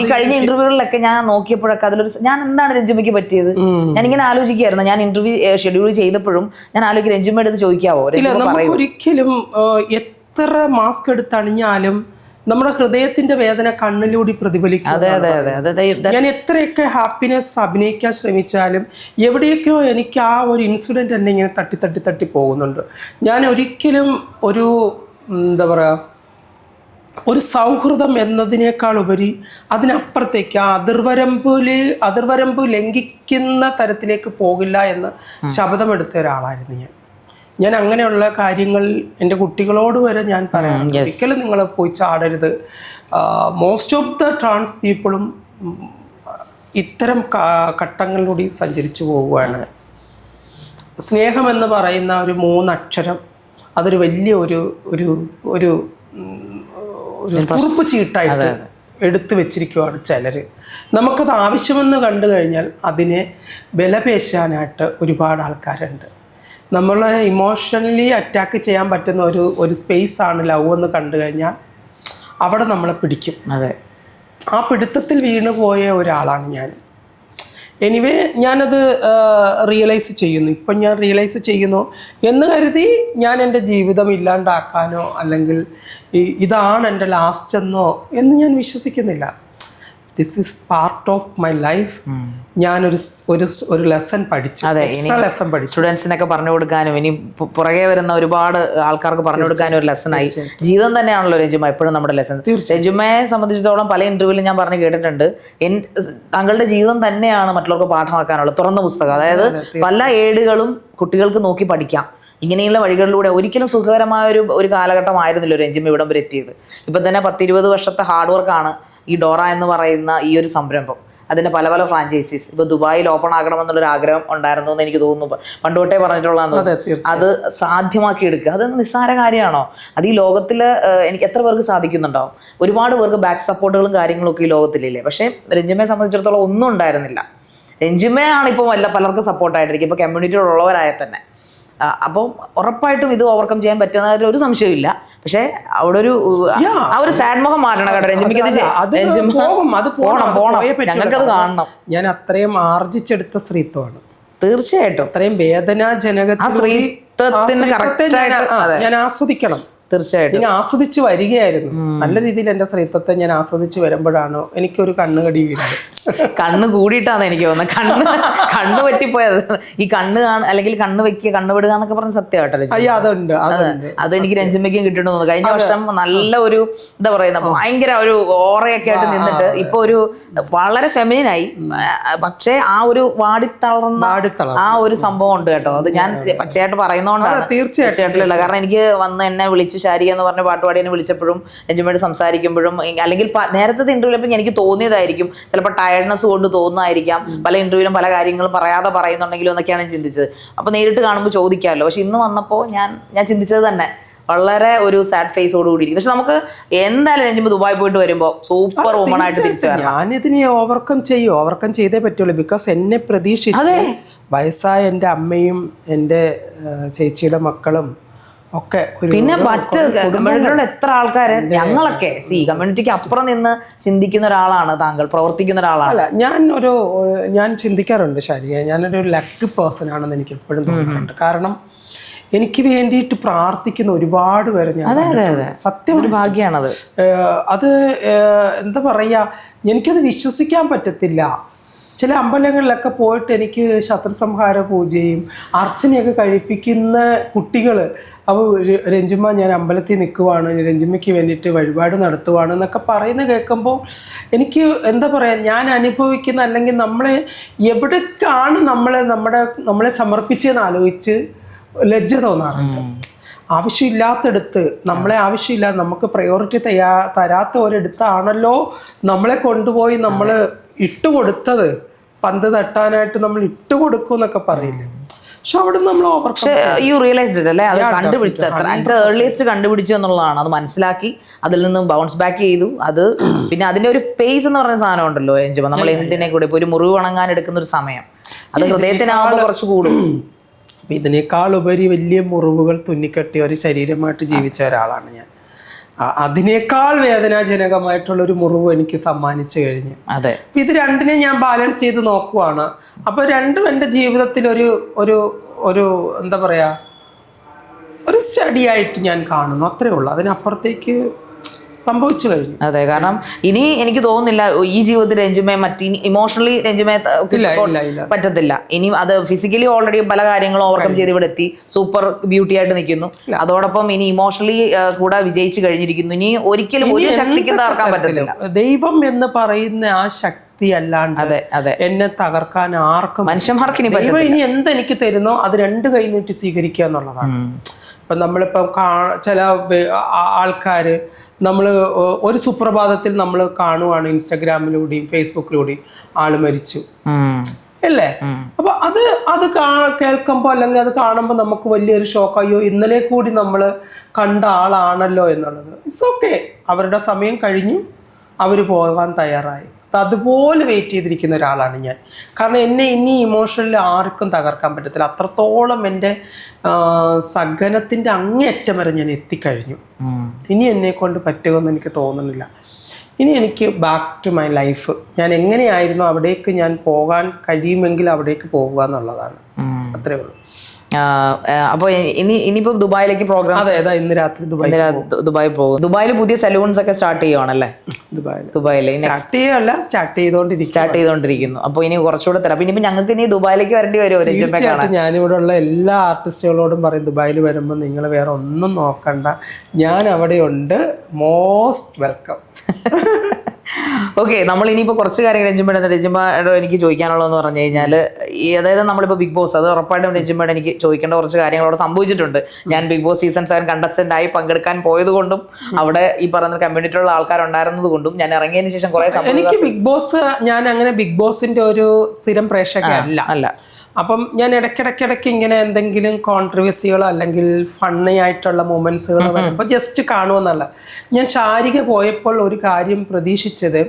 ഈ കഴിഞ്ഞ ഇന്റർവ്യൂകളിലൊക്കെ ഞാൻ നോക്കിയപ്പോഴൊക്കെ അതിലൊരു, ഞാൻ എന്താണ് രഞ്ജുമയ്ക്ക് പറ്റിയത് ഞാനിങ്ങനെ ആലോചിക്കുകയായിരുന്നു. ഞാൻ ഇന്റർവ്യൂ ഷെഡ്യൂൾ ചെയ്തപ്പോഴും ഞാൻ ആലോചിക്കും രഞ്ജുമയുടെ അടുത്ത് ചോദിക്കാവോ. ഒരിക്കലും എത്ര മാസ്ക് എടുത്തണിഞ്ഞാലും നമ്മുടെ ഹൃദയത്തിന്റെ വേദന കണ്ണിലൂടെ പ്രതിഫലിക്കും. ഞാൻ എത്രയൊക്കെ ഹാപ്പിനെസ് അഭിനയിക്കാൻ ശ്രമിച്ചാലും എവിടെയൊക്കെയോ എനിക്ക് ആ ഒരു ഇൻസിഡൻറ്റ് എന്നെ ഇങ്ങനെ തട്ടി പോകുന്നുണ്ട്. ഞാൻ ഒരിക്കലും ഒരു എന്താ പറയുക, ഒരു സൗഹൃദം എന്നതിനേക്കാൾ ഉപരി അതിനപ്പുറത്തേക്ക് ആ അതിർവരമ്പ് ലംഘിക്കുന്ന തരത്തിലേക്ക് പോകില്ല എന്ന് ശപഥമെടുത്ത ഒരാളായിരുന്നു ഞാൻ. അങ്ങനെയുള്ള കാര്യങ്ങൾ എൻ്റെ കുട്ടികളോട് വരെ ഞാൻ പറയാം, ഒരിക്കലും നിങ്ങൾ പോയി ചാടരുത്. മോസ്റ്റ് ഓഫ് ദ ട്രാൻസ് പീപ്പിളും ഇത്തരം ഘട്ടങ്ങളിലൂടെ സഞ്ചരിച്ചു പോവുകയാണ്. സ്നേഹമെന്ന് പറയുന്ന ഒരു 3 അക്ഷരം അതൊരു വലിയ ഒരു കുറിപ്പ് ചീട്ടായിട്ട് എടുത്തു വെച്ചിരിക്കുകയാണ് ചിലർ. നമുക്കത് ആവശ്യമെന്ന് കണ്ടു കഴിഞ്ഞാൽ അതിനെ വിലപേശാനായിട്ട് ഒരുപാട് ആൾക്കാരുണ്ട്. നമ്മളെ ഇമോഷണലി അറ്റാക്ക് ചെയ്യാൻ പറ്റുന്ന ഒരു സ്പേസാണ് ലവ് എന്ന് കണ്ടു കഴിഞ്ഞാൽ അവിടെ നമ്മളെ പിടിക്കും. ആ പിടുത്തത്തിൽ വീണു പോയ ഒരാളാണ് ഞാൻ. എനിവേ ഞാനത് റിയലൈസ് ചെയ്യുന്നു. ഇപ്പം ഞാൻ റിയലൈസ് ചെയ്യുന്നു എന്ന് കരുതി ഞാൻ എൻ്റെ ജീവിതം ഇല്ലാണ്ടാക്കാനോ അല്ലെങ്കിൽ ഇതാണ് എൻ്റെ ലാസ്റ്റ് എന്നോ എന്ന് ഞാൻ വിശ്വസിക്കുന്നില്ല. This is part of my life. ഞാനൊരു ലെസൺ പഠിച്ചു, എക്സ്ട്രാ ലെസൺ പഠിച്ചു. സ്റ്റുഡൻസിനൊക്കെ പറഞ്ഞു കൊടുക്കാനും ഇനി പുറകെ വരുന്ന ഒരുപാട് ആൾക്കാർക്ക് പറഞ്ഞു കൊടുക്കാനും ഒരു ലെസണായി. ജീവിതം തന്നെയാണല്ലോ രഞ്ജിമ എപ്പോഴും നമ്മുടെ ലെസൺ. രഞ്ജിമയെ സംബന്ധിച്ചിടത്തോളം പല ഇന്റർവ്യൂവിലും ഞാൻ പറഞ്ഞു കേട്ടിട്ടുണ്ട്, താങ്കളുടെ ജീവിതം തന്നെയാണ് മറ്റുള്ളവർക്ക് പാഠമാക്കാനുള്ളത്, തുറന്ന പുസ്തകം. അതായത് പല ഏടുകളും കുട്ടികൾക്ക് നോക്കി പഠിക്കാം. ഇങ്ങനെയുള്ള വഴികളിലൂടെ ഒരിക്കലും സുഖകരമായ ഒരു കാലഘട്ടമായിരുന്നില്ല രഞ്ജിമ ഇവിടം വരെ എത്തിയത്. ഇപ്പം തന്നെ 10-20 വർഷത്തെ ഹാർഡ് വർക്കാണ് ഈ ഡോറ എന്ന് പറയുന്ന ഈ ഒരു സംരംഭം. അതിൻ്റെ പല ഫ്രാഞ്ചൈസീസ് ഇപ്പോൾ ദുബായിൽ ഓപ്പൺ ആകണമെന്നുള്ളൊരു ആഗ്രഹം ഉണ്ടായിരുന്നു എന്ന് എനിക്ക് തോന്നുന്നു. പണ്ടുതൊട്ടേ പറഞ്ഞിട്ടുള്ളതാണ്. അത് സാധ്യമാക്കി എടുക്കുക അത് നിസ്സാര കാര്യമാണോ? അത് ഈ ലോകത്തിൽ എനിക്ക് എത്ര പേർക്ക് സാധിക്കുന്നുണ്ടാവും? ഒരുപാട് പേർക്ക് ബാക്ക് സപ്പോർട്ടുകളും കാര്യങ്ങളും ഒക്കെ ഈ ലോകത്തിലില്ലേ. പക്ഷേ രഞ്ജിമയെ സംബന്ധിച്ചിടത്തോളം ഒന്നും ഉണ്ടായിരുന്നില്ല. രഞ്ജിമയാണ് ഇപ്പോൾ പലർക്കും സപ്പോർട്ടായിട്ടിരിക്കും, ഇപ്പോൾ കമ്മ്യൂണിറ്റിയിലുള്ളവരായ തന്നെ. അപ്പോൾ ഉറപ്പായിട്ടും ഇത് ഓവർകം ചെയ്യാൻ പറ്റുന്നതിൽ ഒരു സംശയമില്ല. പക്ഷെ അവിടെ ആ ഒരു സാഡ് മുഖം മാറണം കേട്ടോ രഞ്ജിമയ്ക്ക്. ഞങ്ങൾക്കത് കാണണം. ഞാൻ അത്രയും ആർജിച്ചെടുത്ത സ്ത്രീത്വമാണ്. തീർച്ചയായിട്ടും അത്രയും വേദനാജനകത്തിന് ഞാൻ ആസ്വദിക്കണം. തീർച്ചയായിട്ടും ഞാൻ ആസ്വദിച്ച് വരികയായിരുന്നു. നല്ല രീതിയിൽ എൻ്റെ സ്ത്രീത്വത്തെ ഞാൻ ആസ്വദിച്ച് വരുമ്പോഴാണ് എനിക്കൊരു കണ്ണുകടി വീണത്. കണ്ണ് കൂടിയിട്ടാണ് എനിക്ക് തോന്നുന്നത്. കണ്ണ് പറ്റിപ്പോയത്. ഈ കണ്ണ് അല്ലെങ്കിൽ കണ്ണ് വെക്കുക, കണ്ണ് വിടുക എന്നൊക്കെ പറഞ്ഞ സത്യമായിട്ടല്ലോ. അതുണ്ട്. അതെനിക്ക് രഞ്ജിമയ്ക്കും കിട്ടുന്നു തോന്നുന്നു. കഴിഞ്ഞ വർഷം നല്ല ഒരു എന്താ പറയുന്ന ഭയങ്കര ഒരു ഓറയൊക്കെ ആയിട്ട് നിന്നിട്ട് ഇപ്പൊ ഒരു വളരെ ഫെമിനിനായി. പക്ഷെ ആ ഒരു വാടിത്തളർന്ന ആ ഒരു സംഭവം ഉണ്ട് കേട്ടോ. അത് ഞാൻ പച്ചയായിട്ട് പറയുന്നോണ്ടാണ്. തീർച്ചയായിട്ടും. കാരണം എനിക്ക് വന്ന് എന്നെ വിളിച്ച് ശാരിക എന്ന് പറഞ്ഞ പാട്ടുപാടി എന്നെ വിളിച്ചപ്പോഴും രഞ്ജിമയോട് സംസാരിക്കുമ്പോഴും അല്ലെങ്കിൽ നേരത്തെ ഇന്റർവ്യൂവിൽ എനിക്ക് തോന്നിയതായിരിക്കും, ചിലപ്പോൾ ടയർഡ്നെസ് കൊണ്ട് തോന്നുന്നതായിരിക്കാം, പല ഇന്റർവ്യൂവിലും പല കാര്യങ്ങളും പറയാതെ പറയുന്നുണ്ടെങ്കിലും എന്നൊക്കെയാണ് ഞാൻ ചിന്തിച്ചത്. അപ്പോൾ നേരിട്ട് കാണുമ്പോൾ ചോദിക്കാമല്ലോ. പക്ഷെ ഇന്ന് വന്നപ്പോൾ ഞാൻ ചിന്തിച്ചത് തന്നെ വളരെ ഒരു സാഡ് ഫേസോട് കൂടി. പക്ഷെ നമുക്ക് എന്തായാലും രഞ്ജിമ ദുബായി പോയിട്ട് വരുമ്പോൾ സൂപ്പർ വുമൺ ആയിട്ട് തിരിച്ചു വരാം. ഞാനിതിനെ ഓവർകം ചെയ്തേ പറ്റുള്ളൂ. ബിക്കോസ് എന്നെ പ്രതീക്ഷിച്ച് വയസ്സായ എൻ്റെ അമ്മയും എൻ്റെ ചേച്ചിയുടെ മക്കളും ഒക്കെ, പിന്നെ മറ്റ് കമ്മ്യൂണിറ്റിയിലുള്ള എത്ര ആൾക്കാര്, ഞങ്ങളൊക്കെ കമ്മ്യൂണിറ്റിക്ക് അപ്പുറം നിന്ന് ചിന്തിക്കുന്ന ഒരാളാണ് താങ്കൾ, പ്രവർത്തിക്കുന്ന ഒരാളാണ്. അല്ല, ഞാൻ ചിന്തിക്കാറുണ്ട് ശാരിക, ഞാനൊരു ലക്ക് പേഴ്സൺ ആണെന്ന് എനിക്ക് എപ്പോഴും തോന്നാറുണ്ട്. കാരണം എനിക്ക് വേണ്ടിയിട്ട് പ്രാർത്ഥിക്കുന്ന ഒരുപാട് പേരെ ഞാൻ സത്യം ഭാഗ്യമാണത്. അത് എന്താ പറയുക, എനിക്കത് വിശ്വസിക്കാൻ പറ്റത്തില്ല. ചില അമ്പലങ്ങളിലൊക്കെ പോയിട്ട് എനിക്ക് ശത്രുസംഹാര പൂജയും അർച്ചനയൊക്കെ കഴിപ്പിക്കുന്ന കുട്ടികൾ, അപ്പോൾ രഞ്ജിമ ഞാൻ അമ്പലത്തിൽ നിൽക്കുവാണ്, രഞ്ജിമയ്ക്ക് വേണ്ടിയിട്ട് വഴിപാട് നടത്തുവാണ് എന്നൊക്കെ പറയുന്നത് കേൾക്കുമ്പോൾ എനിക്ക് എന്താ പറയുക, ഞാൻ അനുഭവിക്കുന്ന അല്ലെങ്കിൽ നമ്മളെ എവിടേക്കാണ് നമ്മളെ സമർപ്പിച്ചതെന്ന് ആലോചിച്ച് ലജ്ജ തോന്നാറുണ്ട്. ആവശ്യമില്ലാത്തടുത്ത്, നമ്മളെ ആവശ്യമില്ലാതെ നമുക്ക് പ്രയോറിറ്റി തരാത്ത ഒരിടത്താണല്ലോ നമ്മളെ കൊണ്ടുപോയി നമ്മൾ ഇട്ടുകൊടുത്തത്. പന്ത് തട്ടാനായിട്ട് നമ്മൾ ഇട്ടുകൊടുക്കും എന്നൊക്കെ പറയില്ലേ. പക്ഷെ അവിടെ നമ്മൾ റിയലൈസ്ഡ് അല്ലേ, അത് കണ്ടുപിടിച്ചു, ഏർലിയസ്റ്റ് കണ്ടുപിടിച്ചു എന്നുള്ളതാണ്. അത് മനസ്സിലാക്കി അതിൽ നിന്നും ബൗൺസ് ബാക്ക് ചെയ്തു. അത് പിന്നെ അതിന്റെ ഒരു പേസ് എന്ന് പറയുന്ന സാധനം ഉണ്ടല്ലോ രഞ്ജിമ, നമ്മൾ എന്തിനെ കൂടെ ഇപ്പോൾ ഒരു മുറിവ് ഉണങ്ങാൻ എടുക്കുന്ന ഒരു സമയം, അത് ഹൃദയത്തിനാവുമ്പോൾ കുറച്ച് കൂടും. ഇതിനേക്കാൾ ഉപരി വലിയ മുറിവുകൾ തുന്നിക്കെട്ടിയ ഒരു ശരീരമായിട്ട് ജീവിച്ച ഒരാളാണ് ഞാൻ. അതിനേക്കാൾ വേദനാജനകമായിട്ടുള്ളൊരു മുറിവ് എനിക്ക് സമ്മാനിച്ചു കഴിഞ്ഞു. അതെ, ഇത് രണ്ടിനെ ഞാൻ ബാലൻസ് ചെയ്ത് നോക്കുവാണ്. അപ്പോൾ രണ്ടും എൻ്റെ ജീവിതത്തിൽ ഒരു എന്താ പറയുക, ഒരു സ്റ്റഡി ആയിട്ട് ഞാൻ കാണുന്നു, അത്രേ ഉള്ളൂ. അതിനപ്പുറത്തേക്ക് സംഭവിച്ചു കഴിഞ്ഞു. അതെ, കാരണം ഇനി എനിക്ക് തോന്നുന്നില്ല ഈ ജീവിതത്തിൽ രഞ്ജിമയെ ഇമോഷണലി രഞ്ജിമയെ പറ്റത്തില്ല. ഇനി അത് ഫിസിക്കലി ഓൾറെഡി പല കാര്യങ്ങളും ഓവർകം ചെയ്ത് ഇവിടെ എത്തി, സൂപ്പർ ബ്യൂട്ടി ആയിട്ട് നിൽക്കുന്നു. അതോടൊപ്പം ഇനി ഇമോഷണലി കൂടെ വിജയിച്ചു കഴിഞ്ഞിരിക്കുന്നു. ഇനി ഒരിക്കലും ഒരു ശക്തിക്ക് തകർക്കാൻ പറ്റത്തില്ല. ദൈവം എന്ന് പറയുന്ന ആ ശക്തി അല്ലാണ്ട് എന്നെ തകർക്കാൻ ആർക്കും, മനുഷ്യന്മാർക്ക് ദൈവം ഇനി എന്തെനിക്ക് തരുന്നോ അത് 2 കൈ നീട്ടി സ്വീകരിക്കുക എന്നുള്ളതാണ്. ഇപ്പം നമ്മളിപ്പം ചില ആൾക്കാർ നമ്മൾ ഒരു സുപ്രഭാതത്തിൽ നമ്മൾ കാണുവാണ് ഇൻസ്റ്റഗ്രാമിലൂടെയും ഫേസ്ബുക്കിലൂടെയും ആള് മരിച്ചു അല്ലേ. അപ്പൊ അത് കേൾക്കുമ്പോൾ അല്ലെങ്കിൽ അത് കാണുമ്പോൾ നമുക്ക് വലിയൊരു ഷോക്ക്, അയ്യോ ഇന്നലെ കൂടി നമ്മൾ കണ്ട ആളാണല്ലോ എന്നുള്ളത്. ഇറ്റ്സ് ഓക്കെ, അവരുടെ സമയം കഴിഞ്ഞു, അവർ പോകാൻ തയ്യാറായി. അതുപോലെ വെയിറ്റ് ചെയ്തിരിക്കുന്ന ഒരാളാണ് ഞാൻ. കാരണം എന്നെ ഇനി ഇമോഷണലി ആർക്കും തകർക്കാൻ പറ്റത്തില്ല. അത്രത്തോളം എൻ്റെ സഹനത്തിൻ്റെ അങ്ങേയറ്റം വരെ ഞാൻ എത്തിക്കഴിഞ്ഞു. ഇനി എന്നെ കൊണ്ട് പറ്റുമെന്ന് എനിക്ക് തോന്നുന്നില്ല. ഇനി എനിക്ക് ബാക്ക് ടു മൈ ലൈഫ്, ഞാൻ എങ്ങനെയായിരുന്നു അവിടേക്ക് ഞാൻ പോകാൻ കഴിയുമെങ്കിൽ അവിടേക്ക് പോകുക എന്നുള്ളതാണ്. അത്രേ ഉള്ളൂ. അപ്പോൾ ഇനിയിപ്പോ ദുബായിലേക്ക് പ്രോഗ്രാം. അതെ, ഇന്ന് രാത്രി ദുബായ് പോകും. ദുബായിൽ പുതിയ സലൂൺസ് ഒക്കെ സ്റ്റാർട്ട് ചെയ്യുവാണല്ലേ? ദുബായിൽ സ്റ്റാർട്ട് ചെയ്തോണ്ടിരിക്കുന്നു. അപ്പൊ ഇനി കുറച്ചുകൂടെ തരാം. പിന്നെ ഞങ്ങൾക്ക് ഇനി ദുബായിലേക്ക് വരേണ്ടി വരും. ഞാനിവിടെ ഉള്ള എല്ലാ ആർട്ടിസ്റ്റുകളോടും പറയും, ദുബായിൽ വരുമ്പോൾ നിങ്ങൾ വേറെ ഒന്നും നോക്കണ്ട, ഞാൻ അവിടെ ഉണ്ട്, മോസ്റ്റ് വെൽക്കം. ഓക്കെ, നമ്മൾ ഇനിയിപ്പോൾ കുറച്ച് കാര്യങ്ങൾ രഞ്ജിമയുടെ എനിക്ക് ചോദിക്കാനുള്ളതെന്ന് പറഞ്ഞു കഴിഞ്ഞാൽ, അതായത് നമ്മളിപ്പോൾ ബിഗ് ബോസ്, അത് ഉറപ്പായിട്ടും രഞ്ജിമയുടെ എനിക്ക് ചോദിക്കേണ്ട കുറച്ച് കാര്യങ്ങളോട് സംഭവിച്ചിട്ടുണ്ട്. ഞാൻ ബിഗ് ബോസ് സീസൺ 7 കണ്ടസ്റ്റന്റ് ആയി പങ്കെടുക്കാൻ പോയത് കൊണ്ടും അവിടെ ഈ പറയുന്ന കമ്മ്യൂണിറ്റിയിലുള്ള ആൾക്കാരുണ്ടായിരുന്നത് കൊണ്ടും ഞാൻ ഇറങ്ങിയതിന് ശേഷം കുറെ എനിക്ക് ബിഗ് ബോസ്, ഞാൻ അങ്ങനെ ബിഗ് ബോസിന്റെ ഒരു സ്ഥിരം പ്രേക്ഷകയല്ല. അപ്പം ഞാൻ ഇടയ്ക്കിടയ്ക്ക് ഇങ്ങനെ എന്തെങ്കിലും കോൺട്രവേഴ്സികളോ അല്ലെങ്കിൽ ഫണ്ണി ആയിട്ടുള്ള മൊമെന്റ്സുകൾ വരുമ്പോൾ ജസ്റ്റ് കാണുമെന്നല്ല. ഞാൻ ശാരിക പോയപ്പോൾ ഒരു കാര്യം പ്രതീക്ഷിച്ചത്,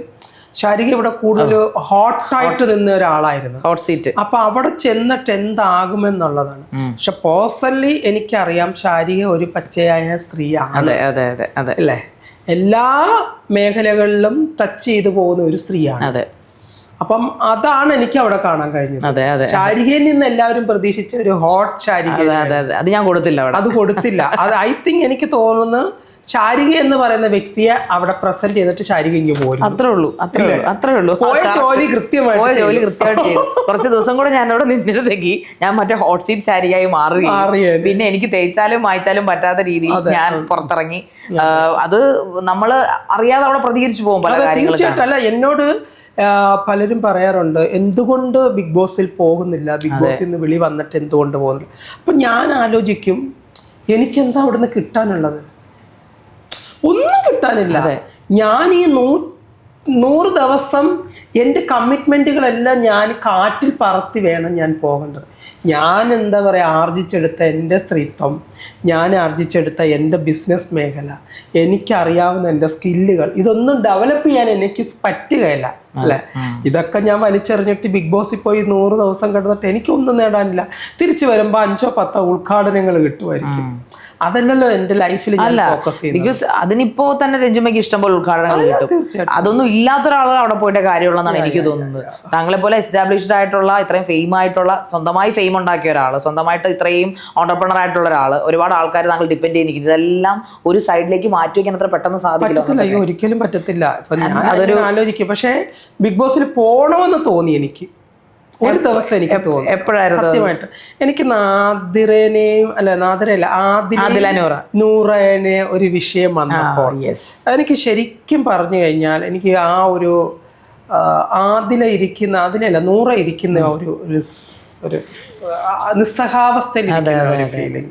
ശാരിക ഇവിടെ കൂടുതൽ ഹോട്ടായിട്ട് നിന്ന ഒരാളായിരുന്നു, ഹോട്ട് സീറ്റ്. അപ്പൊ അവിടെ ചെന്നിട്ട് എന്താകുമെന്നുള്ളതാണ്. പക്ഷെ പേഴ്സണലി എനിക്കറിയാം ശാരിക ഒരു പച്ചയായ സ്ത്രീയാണ് അല്ലേ, എല്ലാ മേഖലകളിലും ടച്ച് ചെയ്തു പോകുന്ന ഒരു സ്ത്രീയാണ്. അപ്പം അതാണ് എനിക്ക് അവിടെ കാണാൻ കഴിഞ്ഞത്. ശാരികയിൽ നിന്ന് എല്ലാവരും പ്രതീക്ഷിച്ച ഒരു ഹോട്ട് ശാരിക അത് ഞാൻ കൊടുത്തില്ല, അത് കൊടുത്തില്ല. അത് ഐ തിങ്ക് എനിക്ക് തോന്നുന്നു ശാരിക എന്ന് പറയുന്ന വ്യക്തിയെ അവിടെ പ്രസന്റ് ചെയ്തിട്ട് ശാരിക ഇങ്ങ് പോരും. അത്രേ ഉള്ളൂ. പോയ ജോലി കൃത്യമായിട്ട് ചെയ്തു. കുറച്ച് ദിവസം കൂടെ ഞാൻ അവിടെ നിന്നിരുന്നെങ്കിൽ ഞാൻ മറ്റേ ഹോട്ട് സീറ്റ് ശാരികയായി മാറുകയും പിന്നെ എനിക്ക് തേച്ചാലും മായ്ച്ചാലും പറ്റാത്ത രീതിയിൽ ഞാൻ പുറത്തിറങ്ങി. അത് നമ്മള് അറിയാതെ അവിടെ പ്രതികരിച്ചു പോകും പല കാര്യങ്ങളും. തീർച്ചയായിട്ടും. അല്ല, എന്നോട് പലരും പറയാറുണ്ട്, എന്തുകൊണ്ട് ബിഗ് ബോസിൽ പോകുന്നില്ല, ബിഗ് ബോസിൽ നിന്ന് വിളി വന്നിട്ട് എന്തുകൊണ്ട് പോകുന്നില്ല. അപ്പം ഞാൻ ആലോചിക്കും, എനിക്കെന്താ അവിടുന്ന് കിട്ടാനുള്ളത്? ഒന്നും കിട്ടാനില്ല. ഞാൻ ഈ 100 ദിവസം എൻ്റെ കമ്മിറ്റ്മെൻറ്റുകളെല്ലാം ഞാൻ കാറ്റിൽ പറത്തി വേണം ഞാൻ പോകേണ്ടത്. ഞാൻ എന്താ പറയുക, ആർജിച്ചെടുത്ത എൻ്റെ സ്ത്രീത്വം, ഞാൻ ആർജിച്ചെടുത്ത എൻ്റെ ബിസിനസ് മേഖല, എനിക്കറിയാവുന്ന എൻ്റെ സ്കില്ലുകൾ, ഇതൊന്നും ഡെവലപ്പ് ചെയ്യാൻ എനിക്ക് പറ്റുകയില്ല അല്ലേ. ഇതൊക്കെ ഞാൻ വലിച്ചെറിഞ്ഞിട്ട് ബിഗ് ബോസിൽ പോയി 100 ദിവസം കിടന്നിട്ട് എനിക്കൊന്നും നേടാനില്ല. തിരിച്ചു വരുമ്പോൾ 5-10 ഉദ്ഘാടനങ്ങൾ കിട്ടുമായിരിക്കും. അതല്ലല്ലോ എൻ്റെ ലൈഫിൽ ഫോക്കസ് ചെയ്യുന്നത്. ബിക്കോസ് അതിനിപ്പോ തന്നെ രഞ്ജിമയ്ക്ക് ഇഷ്ടംപോലെ ഉദ്ഘാടനങ്ങൾ കിട്ടും. അതൊന്നും ഇല്ലാത്ത ഒരാൾ അവിടെ പോയിട്ട് കാര്യമുള്ളതാണ് എനിക്ക് തോന്നുന്നത്. താങ്കളെ പോലെ എസ്റ്റാബ്ലിഷ്ഡ് ആയിട്ടുള്ള, ഇത്രയും ഫെയിം ആയിട്ടുള്ള, സ്വന്തമായി ഫെയിം ഉണ്ടാക്കിയ ഒരാൾ, സ്വന്തമായിട്ട് ഇത്രയും ഓണ്ടർപ്രണർ ആയിട്ടുള്ള ഒരാൾ, ഒരുപാട് ആൾക്കാർ താങ്കൾ ഡിപ്പെൻഡ് ചെയ്തിരിക്കുന്നത്, ഇതെല്ലാം ഒരു സൈഡിലേക്ക് മാറ്റി വയ്ക്കാൻ അത്ര പെട്ടെന്ന് സാധിക്കില്ല. അയ്യോ, ഒരിക്കലും പറ്റത്തില്ല. ഇപ്പൊ ഞാൻ അതൊരു ആലോചിക്കും. പക്ഷേ ബിഗ് ബോസിൽ പോകണമെന്ന് തോന്നി എനിക്ക് ഒരു ദിവസം. എനിക്ക് തോന്നുന്നു എപ്പോഴായിരുന്നു സത്യമായിട്ട്, എനിക്ക് നൂറേനെ ഒരു വിഷയം വന്നപ്പോൾ എനിക്ക് ശരിക്കും പറഞ്ഞു കഴിഞ്ഞാൽ, എനിക്ക് ആ ഒരു നൂറ ഇരിക്കുന്ന ഒരു നിസ്സഹാവസ്ഥയിലിരിക്കുന്ന ഒരു ഫീലിംഗ്,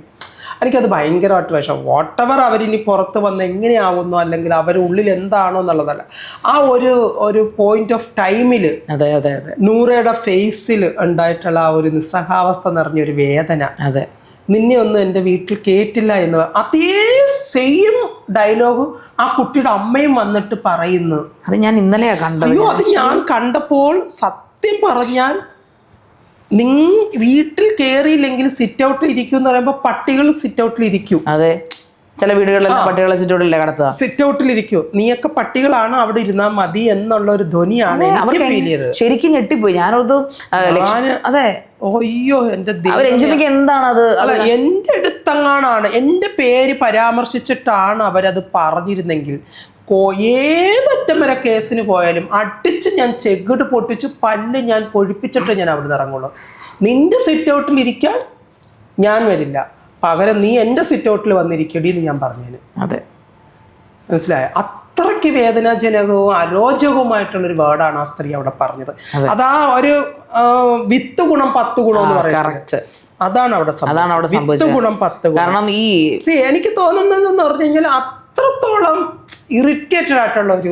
എനിക്കത് ഭയങ്കരമായിട്ട് വിഷം. വാട്ടെവർ അവരിനി പുറത്ത് വന്ന് എങ്ങനെയാവുന്നു അല്ലെങ്കിൽ അവരുടെ ഉള്ളിൽ എന്താണോ എന്നുള്ളതല്ല, ആ ഒരു പോയിന്റ് ഓഫ് ടൈമിൽ നൂറയുടെ ഫേസിൽ ഉണ്ടായിട്ടുള്ള ആ ഒരു നിസ്സഹാവസ്ഥ നിറഞ്ഞൊരു വേദന, നിന്നെ ഒന്നും എൻ്റെ വീട്ടിൽ കേട്ടില്ല എന്ന്, അതേ സെയിം ഡയലോഗ് ആ കുട്ടിയുടെ അമ്മയും വന്നിട്ട് പറയുന്നു. അത് ഞാൻ ഇന്നലെയാ കണ്ടത്. അയ്യോ, അത് ഞാൻ കണ്ടപ്പോൾ സത്യം പറഞ്ഞാൽ, വീട്ടിൽ കയറിയില്ലെങ്കിൽ സിറ്റ് ഔട്ട് ഇരിക്കും എന്ന് പറയുമ്പോൾ പട്ടികൾ സിറ്റ് ഔട്ടിൽ ഇരിക്കും. അതെ, ചില വീടുകളിലെല്ലാം പട്ടികളെ സിറ്റ് ഔട്ടിൽ കിടത്തുക, സിറ്റ് ഔട്ടിൽ ഇരിക്കും. നീയൊക്കെ പട്ടികളാണ്, അവിടെ ഇരുന്നാൽ മതി എന്നുള്ള ഒരു ധ്വനിയാണ് എനിക്ക് ഫീൽ ചെയ്തത്. ശരിക്കും ഞെട്ടിപ്പോയി. ഞാനോർത്ത് അതെ, അയ്യോ എന്റെ എന്താണത്, അല്ല എന്റെ അടുത്തങ്ങാണാണ്, എന്റെ പേര് പരാമർശിച്ചിട്ടാണ് അവരത് പറഞ്ഞിരുന്നെങ്കിൽ ഏതറ്റം വരെ കേസിന് പോയാലും അടിച്ച് ഞാൻ ചെകിട് പൊട്ടിച്ച് പല്ല് ഞാൻ പൊഴിപ്പിച്ചിട്ട് ഞാൻ അവിടെ നിന്ന് ഇറങ്ങുള്ളൂ. നിന്റെ സിറ്റ് ഔട്ടിൽ ഇരിക്കാൻ ഞാൻ വരില്ല, പകരം നീ എൻ്റെ സിറ്റ് ഔട്ടിൽ വന്നിരിക്കടി എന്ന് ഞാൻ പറഞ്ഞേന്. അതെ, മനസ്സിലായോ? അത്രയ്ക്ക് വേദനാജനകവും അരോചകവുമായിട്ടുള്ളൊരു വേർഡാണ് ആ സ്ത്രീ അവിടെ പറഞ്ഞത്. അതാ ഒരു 10 ഗുണം 10 ഗുണം എന്ന് പറയുന്നത് അതാണ് അവിടെ സംഭവിച്ചത്. 10 ഗുണം 10 ഗുണം. കാരണം ഈ എനിക്ക് തോന്നുന്നതെന്ന് പറഞ്ഞു കഴിഞ്ഞാൽ അത്രത്തോളം ഇറിറ്റേറ്റഡ് ആയിട്ടുള്ള ഒരു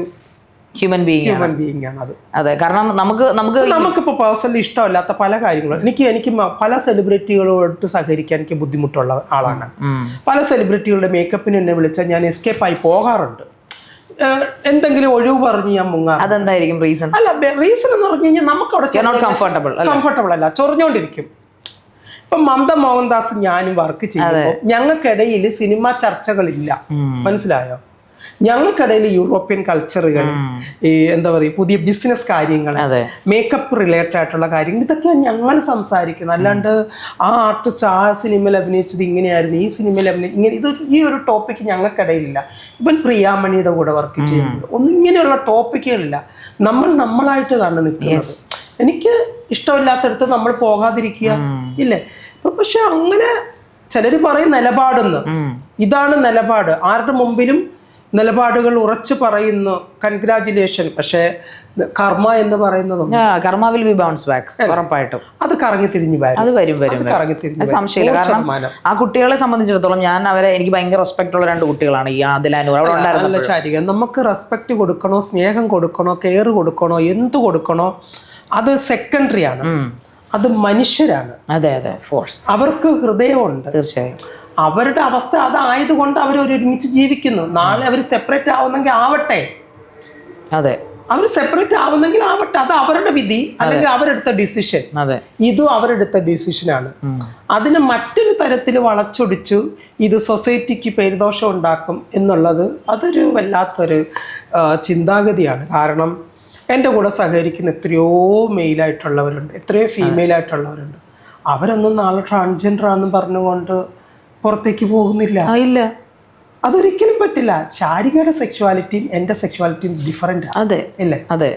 ഹ്യൂമൻ ബീയിങ് ആണ് അത്. അതെ, കാരണം നമുക്കിപ്പോൾ പേഴ്സണലി ഇഷ്ടമല്ലാത്ത പല കാര്യങ്ങളും എനിക്ക് പല സെലിബ്രിറ്റികളോട് സഹകരിക്കാൻ എനിക്ക് ബുദ്ധിമുട്ടുള്ള ആളാണ്. പല സെലിബ്രിറ്റികളുടെ മേക്കപ്പിന് എന്നെ വിളിച്ചാൽ ഞാൻ എസ്കേപ്പ് ആയി പോകാറുണ്ട്. എന്തെങ്കിലും ഒഴിവ് പറഞ്ഞ് ഞാൻ മുങ്ങാറ്. അതെന്തായിരിക്കും റീസൺ? അല്ല, റീസൺ എന്ന് പറഞ്ഞു കഴിഞ്ഞാൽ നമുക്ക് അവിടെ കംഫർട്ടബിൾ അല്ല, ചൊറിഞ്ഞോണ്ടിരിക്കും. ഇപ്പൊ മമത മോഹൻദാസ് ഞാനും വർക്ക് ചെയ്യുമ്പോൾ ഞങ്ങൾക്കിടയിൽ സിനിമ ചർച്ചകളില്ല. മനസ്സിലായോ? ഞങ്ങൾക്കിടയിൽ യൂറോപ്യൻ കൾച്ചറുകൾ, ഈ എന്താ പറയുക, പുതിയ ബിസിനസ് കാര്യങ്ങൾ, മേക്കപ്പ് റിലേറ്റഡ് ആയിട്ടുള്ള കാര്യങ്ങൾ, ഇതൊക്കെയാണ് ഞങ്ങൾ സംസാരിക്കുന്നത്. അല്ലാണ്ട് ആ ആർട്ടിസ്റ്റ് ആ സിനിമയിൽ അഭിനയിച്ചത് ഇങ്ങനെയായിരുന്നു, ഈ സിനിമയിൽ ഇങ്ങനെ, ഈ ഒരു ടോപ്പിക്ക് ഞങ്ങൾക്കിടയിലില്ല. ഇവൻ പ്രിയാമണിയുടെ കൂടെ വർക്ക് ചെയ്യുന്നത് ഒന്നും ഇങ്ങനെയുള്ള ടോപ്പിക്കുകളില്ല. നമ്മളായിട്ട് തന്നെ നിൽക്കുന്നത്. എനിക്ക് ഇഷ്ടമില്ലാത്തടത്ത് നമ്മൾ പോകാതിരിക്കുക ഇല്ലേ? പക്ഷെ അങ്ങനെ ചിലർ പറയും നിലപാടെന്ന്. ഇതാണ് നിലപാട്. ആരുടെ മുമ്പിലും നിലപാടുകൾ ഉറച്ചു പറയുന്നു, കൺഗ്രാജുലേഷൻ. പക്ഷേ കർമ്മ എന്ന് പറയുന്നതും ഉറപ്പായിട്ടും അത് കറങ്ങി തിരിഞ്ഞു സംശയമില്ല. കാരണം ആ കുട്ടികളെ സംബന്ധിച്ചിടത്തോളം എനിക്ക് ഭയങ്കര റെസ്പെക്ട് ഉള്ള 2 കുട്ടികളാണ്. ഈ ആദിലാനൂർ അവിടെ ഉണ്ടായിരുന്ന ശാരിക. നമുക്ക് റെസ്പെക്ട് കൊടുക്കണോ, സ്നേഹം കൊടുക്കണോ, കെയർ കൊടുക്കണോ, എന്ത് കൊടുക്കണോ, അത് സെക്കൻഡറി ആണ്. അത് മനുഷ്യരാണ്. അതെ അതെ, ഫോഴ്സ്. അവർക്ക് ഹൃദയമുണ്ട്. തീർച്ചയായും അവരുടെ അവസ്ഥ അതായതുകൊണ്ട് അവർ ഒരുമിച്ച് ജീവിക്കുന്നു. നാളെ അവർ സെപ്പറേറ്റ് ആവുന്നെങ്കിൽ ആവട്ടെ. അതെ, അവർ സെപ്പറേറ്റ് ആവുന്നെങ്കിൽ ആവട്ടെ. അത് അവരുടെ വിധി, അല്ലെങ്കിൽ അവരെടുത്ത ഡിസിഷൻ. ഇതും അവരെടുത്ത ഡിസിഷനാണ്. അതിന് മറ്റൊരു തരത്തിൽ വളച്ചൊടിച്ചു ഇത് സൊസൈറ്റിക്ക് പേരുദോഷം ഉണ്ടാക്കും എന്നുള്ളത് അതൊരു വല്ലാത്തൊരു ചിന്താഗതിയാണ്. കാരണം എൻ്റെ കൂടെ സഹകരിക്കുന്ന എത്രയോ മെയിലായിട്ടുള്ളവരുണ്ട്, എത്രയോ ഫീമെയിലായിട്ടുള്ളവരുണ്ട്. അവരൊന്നും നാളെ ട്രാൻസ്ജെൻഡർ ആണെന്ന് പറഞ്ഞുകൊണ്ട് പുറത്തേക്ക് പോകുന്നില്ല. ഇല്ല, അതൊരിക്കലും പറ്റില്ല. ശാരികയുടെ സെക്ഷ്വാലിറ്റിയും എൻ്റെ സെക്ഷ്വാലിറ്റിയും ഡിഫറെന്റ്. അതെ ഇല്ലേ? അതെ.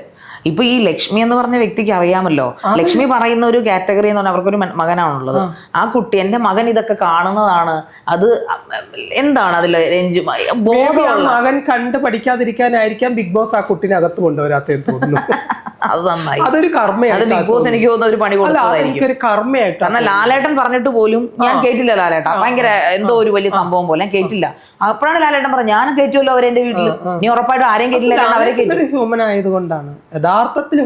ഇപ്പൊ ഈ ലക്ഷ്മി എന്ന് പറഞ്ഞ വ്യക്തിക്ക് അറിയാമല്ലോ, ലക്ഷ്മി പറയുന്ന ഒരു കാറ്റഗറി എന്ന് പറഞ്ഞാൽ അവർക്കൊരു മകനാണുള്ളത്. ആ കുട്ടി, എൻ്റെ മകൻ ഇതൊക്കെ കാണുന്നതാണ്. അത് എന്താണ് അതിൽ മകൻ കണ്ട് പഠിക്കാതിരിക്കാനായിരിക്കാം ബിഗ് ബോസ് ആ കുട്ടീനെ അകത്ത് കൊണ്ടുവരാത്തെന്ന് തോന്നുന്നു. അത് നന്നായി. അതൊരു കർമ്മയാണ്. ബിഗ് ബോസ് എനിക്ക് തോന്നുന്ന ഒരു പണി കൊടുത്തതായിരിക്കും. കർമ്മയായിട്ട്. കാരണം ലാലേട്ടൻ പറഞ്ഞിട്ട് പോലും ഞാൻ കേട്ടില്ല. ലാലേട്ടൻ ഭയങ്കര എന്തോ ഒരു വലിയ സംഭവം പോലെ ഞാൻ കേട്ടില്ല. അപ്പോഴാണ് ലാലേട്ടൻ പറഞ്ഞത് ഞാനും കയറ്റുമല്ലോ അവരെ എന്റെ വീട്ടിൽ, നീ ഉറപ്പായിട്ടും ആരെയും കേട്ടില്ല. അവരെ ഹ്യൂമൻ ആയതുകൊണ്ടാണ് യഥാർത്ഥത്തിൽ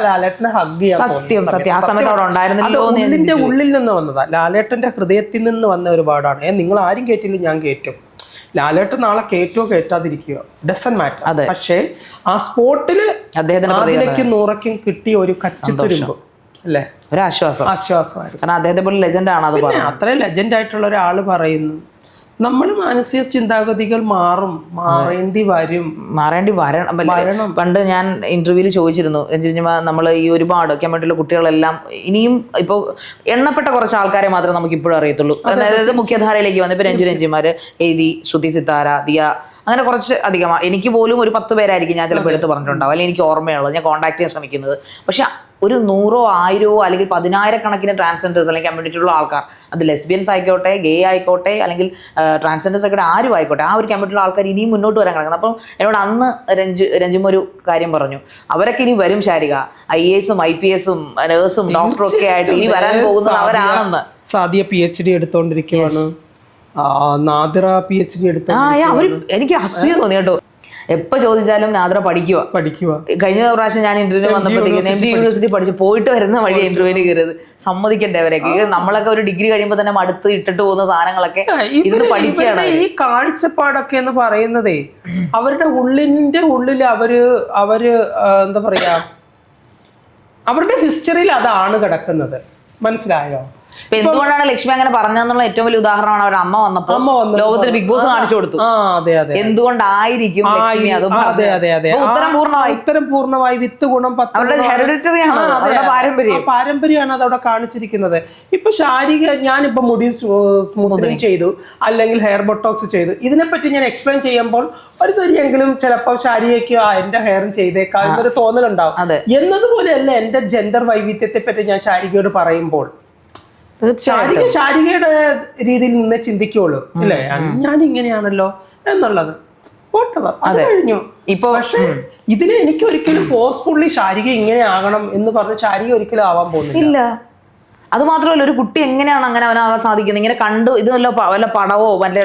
ലാലേട്ടനെ ഹഗ് ചെയ്യാൻ. സത്യം സത്യം. ആ സമയത്ത് അവിടെ ഉണ്ടായിരുന്നില്ലോ. ഉള്ളിന്റെ ഉള്ളിൽ നിന്ന് വന്നതാ, ലാലേട്ടന്റെ ഹൃദയത്തിൽ നിന്ന് വന്ന ഒരുപാടാണ്. നിങ്ങൾ ആരും കേട്ടില്ല, ഞാൻ കേറ്റും. ലാലേട്ടൻ നാളെ കേറ്റോ കേറ്റാതിരിക്കുക, ഡസന്റ് മാറ്റർ. പക്ഷേ ആ സ്പോട്ടില് അതിലേക്ക് 100ക്കും കിട്ടിയ ഒരു കച്ചിത്തുരുമ്പ് അല്ലേ, ഒരു ആശ്വാസമായിരുന്നു. കാരണം അദ്ദേഹത്തെ പോലെ ലെജൻഡ് ആണ്. അത് അത്രയും ലെജൻഡ് ആയിട്ടുള്ള ഒരാള് പറയുന്നു നമ്മൾ മാനസിക ചിന്താഗതികൾ മാറേണ്ടി വരണം. പണ്ട് ഞാൻ ഇന്റർവ്യൂവിൽ ചോദിച്ചിരുന്നു, നമ്മൾ ഈ ഒരുപാട് കമ്മ്യൂണിറ്റിയിലെ കുട്ടികളെല്ലാം ഇനിയും ഇപ്പോൾ എണ്ണപ്പെട്ട കുറച്ച് ആൾക്കാരെ മാത്രമേ നമുക്ക് ഇപ്പോഴും അറിയത്തുള്ളൂ. അതായത് മുഖ്യധാരയിലേക്ക് വന്ന് ഇപ്പൊ രഞ്ജുമാര്, എഴുതി, ശ്രുതി സിത്താര, ദിയ, അങ്ങനെ കുറച്ച് അധികം. എനിക്ക് പോലും ഒരു 10 പേരായിരിക്കും ഞാൻ ചിലപ്പോൾ എടുത്ത് പറഞ്ഞിട്ടുണ്ടാവും, അല്ലെങ്കിൽ എനിക്ക് ഓർമ്മയുള്ളത്, ഞാൻ കോൺടാക്ട് ചെയ്യാൻ ശ്രമിക്കുന്നത്. പക്ഷെ ഒരു 100, 1000 അല്ലെങ്കിൽ 10,000 ട്രാൻസ്ജെൻഡേഴ്സ് അല്ലെങ്കിൽ കമ്മ്യൂണിറ്റിയിലുള്ള ആൾക്കാർ, അത് ലെസ്ബിയൻസ് ആയിക്കോട്ടെ, ഗേ ആയിക്കോട്ടെ, അല്ലെങ്കിൽ ട്രാൻസ്ജെൻഡേഴ്സ് ആയിക്കോട്ടെ, ആരും ആയിക്കോട്ടെ, ആ ഒരു കമ്മ്യൂണിറ്റിയിലുള്ള ആൾക്കാർ ഇനിയും മുന്നോട്ട് വരാൻ കിടക്കുന്നത്. അപ്പം എന്നോട് അന്ന് രഞ്ജുമ ഒരു കാര്യം പറഞ്ഞു, അവരൊക്കെ ഇനി വരും ശാരിക, IAS, IPS, നേഴ്സും ഡോക്ടറും ഒക്കെ ആയിട്ട് ഇനി വരാൻ പോകുന്നത് അവരാണെന്ന്. Sadiya PhD എടുത്തോണ്ടിരിക്കുകയാണ്, Nadira PhD എടുത്തോണ്ടിരിക്കുകയാണ്. എനിക്ക് അസൂയ തോന്നി കേട്ടോ. എപ്പോൾ ചോദിച്ചാലും നാദിറ പഠിക്കുക. കഴിഞ്ഞ പ്രാവശ്യം ഞാൻ ഇന്റർവ്യൂ വന്നപ്പോഴത്തേക്കും MD യൂണിവേഴ്സിറ്റി പഠിച്ച് പോയിട്ട് വരുന്ന വഴി ഇന്റർവ്യൂവിന് കയറിയത്. സമ്മതിക്കട്ടെ അവരൊക്കെ. നമ്മളൊക്കെ ഒരു ഡിഗ്രി കഴിയുമ്പോൾ തന്നെ അടുത്ത് ഇട്ടിട്ട് പോകുന്ന സാധനങ്ങളൊക്കെ ഇരുന്ന് പഠിക്കുകയാണ്. ഈ കാഴ്ചപ്പാടൊക്കെ എന്ന് പറയുന്നതേ അവരുടെ ഉള്ളിൽ അവര് എന്താ പറയാ, അവരുടെ ഹിസ്റ്ററിയിൽ അതാണ് കിടക്കുന്നത്. മനസ്സിലായോ? ഇപ്പൊ എന്തുകൊണ്ടാണ് ലക്ഷ്മി അങ്ങനെ പറഞ്ഞെന്നുള്ള ഏറ്റവും വലിയ ഉദാഹരണമാണ് അവരുടെ അമ്മ വന്നപ്പോൾ ലോകത്തിന് ബിഗ് ബോസ് കാണിച്ചു കൊടുത്തു. അതെ അതെ, എന്തുകൊണ്ടായിരിക്കും ലക്ഷ്മി അതും അതെ അതെ അതെ, ഉത്തരം പൂർണ്ണമായി. വിത്ത് ഗുണം അവരുടെ ഹെറിഡിറ്ററി ആണ്, അവരുടെ പാരമ്പര്യമാണ് അതവിടെ കാണിച്ചിരിക്കുന്നത്. ഇപ്പൊ ശാരീരിക, ഞാനിപ്പോ മുടി സ്മൂത്തനിങ് ചെയ്തു അല്ലെങ്കിൽ ഹെയർ ബൊട്ടോക്സ് ചെയ്തു, ഇതിനെപ്പറ്റി ഞാൻ എക്സ്പ്ലെയിൻ ചെയ്യുമ്പോൾ ഒരു തരിയെങ്കിലും ചിലപ്പോൾ ശാരീരിക എന്റെ ഹെയറും ചെയ്തേക്കാം എന്നൊരു തോന്നലുണ്ടാവും. എന്നതുപോലെയല്ല എന്റെ ജെൻഡർ വൈവിധ്യത്തെ പറ്റി ഞാൻ ശാരികയോട് പറയുമ്പോൾ ശാരികയുടെ രീതിയിൽ നിന്ന് ചിന്തിക്കുള്ളൂ, അല്ലേ? ഞാൻ ഇങ്ങനെയാണല്ലോ എന്നുള്ളത് അത് കഴിഞ്ഞു. ഇപ്പൊ പക്ഷെ ഇതിന് എനിക്ക് ഒരിക്കലും ഫോഴ്സ്ഫുള്ളി ശാരിക ഇങ്ങനെ ആകണം എന്ന് പറഞ്ഞ് ശാരിക ഒരിക്കലും ആവാൻ പോകുന്നില്ല. അത് മാത്രമല്ല, ഒരു കുട്ടി എങ്ങനെയാണ് അങ്ങനെ അവനാകാൻ സാധിക്കുന്നത്? ഇങ്ങനെ കണ്ടു ഇത് വല്ല പടവോ വല്ല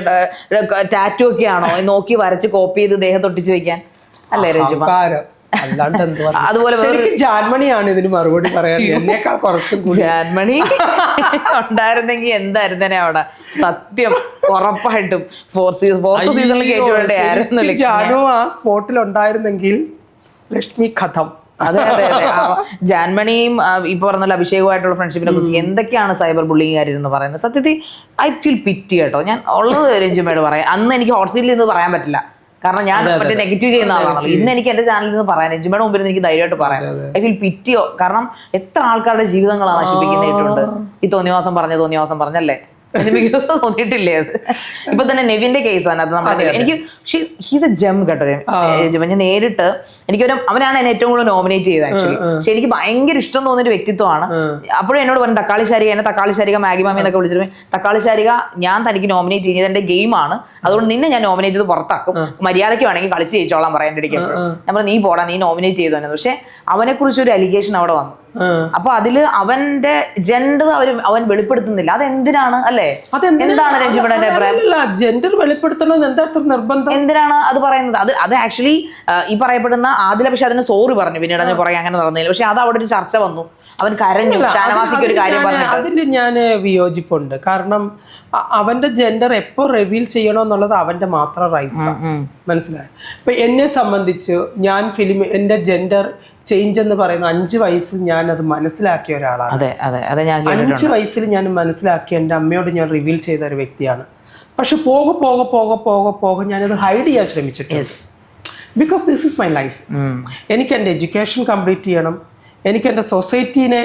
ടാറ്റു ഒക്കെ ആണോ നോക്കി വരച്ച് കോപ്പി ചെയ്ത് ദേഹത്തൊട്ടിച്ച് വെക്കാൻ, അല്ലേ രജുമ? അല്ലാണ്ട് എന്തുവാ? അതുപോലെ ജാൻമണിയാണ് ഇതിന് മറുപടി പറയാൻ എന്നേക്കാൾ കുറച്ചും കൂടി. ജാൻമണി ഉണ്ടായിരുന്നെങ്കിൽ എന്തായിരുന്നേ അവിടെ, സത്യം ഉറപ്പായിട്ടും ഫോർത്ത് സീസണിൽ കേട്ടുകൊണ്ടേയായിരുന്നു ജാനു ആ സ്പോട്ടിൽ ഉണ്ടായിരുന്നെങ്കിൽ ലക്ഷ്മി കഥം. അതെ അതെ അതെ. ജാൻമണിയും ഇപ്പൊ പറഞ്ഞല്ലോ അഭിഷേകമായിട്ടുള്ള ഫ്രണ്ട്ഷിപ്പിനെ കുറിച്ച് എന്തൊക്കെയാണ് സൈബർ ബുള്ളിങ് കാര്യമെന്ന് പറയുന്നത്. സത്യത്തിൽ ഐ ഫീൽ പിറ്റി കേട്ടോ. ഞാൻ ഉള്ളത് രഞ്ജുമയോട് പറയാം. അന്ന് എനിക്ക് ഹോട്ട് സീറ്റിൽ നിന്ന് പറയാൻ പറ്റില്ല, കാരണം ഞാൻ മറ്റേ നെഗറ്റീവ് ചെയ്യുന്ന ആളാണല്ലോ. ഇന്ന് എനിക്ക് എന്റെ ചാനലിൽ നിന്ന് പറയാൻ, രഞ്ജുമയുടെ മുമ്പിൽ എനിക്ക് ധൈര്യമായിട്ട് പറയാം. ഐ ഫീൽ പിറ്റിയോ, കാരണം എത്ര ആൾക്കാരുടെ ജീവിതങ്ങളാണ് നശിപ്പിക്കുന്നിട്ടുണ്ട് ഈ തോന്നിവാസം പറഞ്ഞല്ലേ? തോന്നിയിട്ടില്ലേ അത്? ഇപ്പൊ തന്നെ നെവിന്റെ കേസാണ് അത്. നമ്മുടെ എനിക്ക് ഹീസ് എ ജം കേട്ടോ. ഞാൻ നേരിട്ട് അവനാണ് എന്നെ ഏറ്റവും കൂടുതൽ നോമിനേറ്റ് ചെയ്തത് ആക്ച്വലി. പക്ഷെ എനിക്ക് ഭയങ്കര ഇഷ്ടം തോന്നിയൊരു വ്യക്തിത്വമാണ്. അപ്പോഴും എന്നോട് പറഞ്ഞു തക്കാളി ശാരിക, എന്നെ തക്കാളി ശാരിക മാഗി മാമി എന്നൊക്കെ വിളിച്ചിട്ട്, തക്കാളി ശാരിക ഞാൻ തനിക്ക് നോമിനേറ്റ് ചെയ്യുന്നത് എന്റെ ഗെയിമാണ്, അതുകൊണ്ട് നിന്നെ ഞാൻ നോമിനേറ്റ് ചെയ്ത് പുറത്താക്കും, മര്യാദയ്ക്ക് വേണമെങ്കിൽ കളിച്ച് ജയിച്ചോളാൻ പറയാൻ ഇടയ്ക്ക്. ഞാൻ പറഞ്ഞു നീ പോടാ, നീ നോമിനേറ്റ് ചെയ്തു തന്നെ. പക്ഷെ അവനെ കുറിച്ച് ഒരു അലിഗേഷൻ അവിടെ വന്നു. അപ്പൊ അതില് അവന്റെ ജെൻഡർ അവൻ വെളിപ്പെടുത്തുന്നില്ല. അതെന്തിനാണ്, അല്ലേ? എന്താണ് രഞ്ജുമയുടെ അഭിപ്രായം? ജെൻഡർ വെളിപ്പെടുത്തണമെന്ന് എന്താ നിർബന്ധം? എന്തിനാണ് അത് പറയുന്നത്? അത് ആക്ച്വലി ഈ പറയപ്പെടുന്ന ആദില പക്ഷെ അതിന് സോറി പറഞ്ഞു പിന്നീട്, അതിന് പുറകെ അങ്ങനെ നടന്നില്ല. പക്ഷെ അത് അവിടെ ഒരു ചർച്ച വന്നു, അവൻ കരഞ്ഞു. ഷാനവാസിക്ക് ഒരു കാര്യം പറഞ്ഞു. അതിൽ ഞാൻ വിയോജിപ്പുണ്ട്. കാരണം അവന്റെ ജെൻഡർ എപ്പോ റിവീൽ ചെയ്യണമെന്നുള്ളത് അവന്റെ മാത്രം റൈറ്റ്സ്, മനസ്സിലായോ? ഇപ്പൊ എന്നെ സംബന്ധിച്ച് ഞാൻ എന്റെ ജെൻഡർ ചേഞ്ച് എന്ന് പറയുന്ന 5 വയസ്സിൽ ഞാൻ അത് മനസ്സിലാക്കിയ ഒരാളാണ്. 5 വയസ്സിൽ ഞാൻ മനസ്സിലാക്കി എൻ്റെ അമ്മയോട് ഞാൻ റിവീൽ ചെയ്ത ഒരു വ്യക്തിയാണ്. പക്ഷെ പോകെ ഞാനത് ഹൈഡ് ചെയ്യാൻ ശ്രമിച്ചിട്ടുണ്ട്. Because this is my life. എനിക്ക് എൻ്റെ എഡ്യൂക്കേഷൻ കംപ്ലീറ്റ് ചെയ്യണം, എനിക്ക് എൻ്റെ സൊസൈറ്റീനെ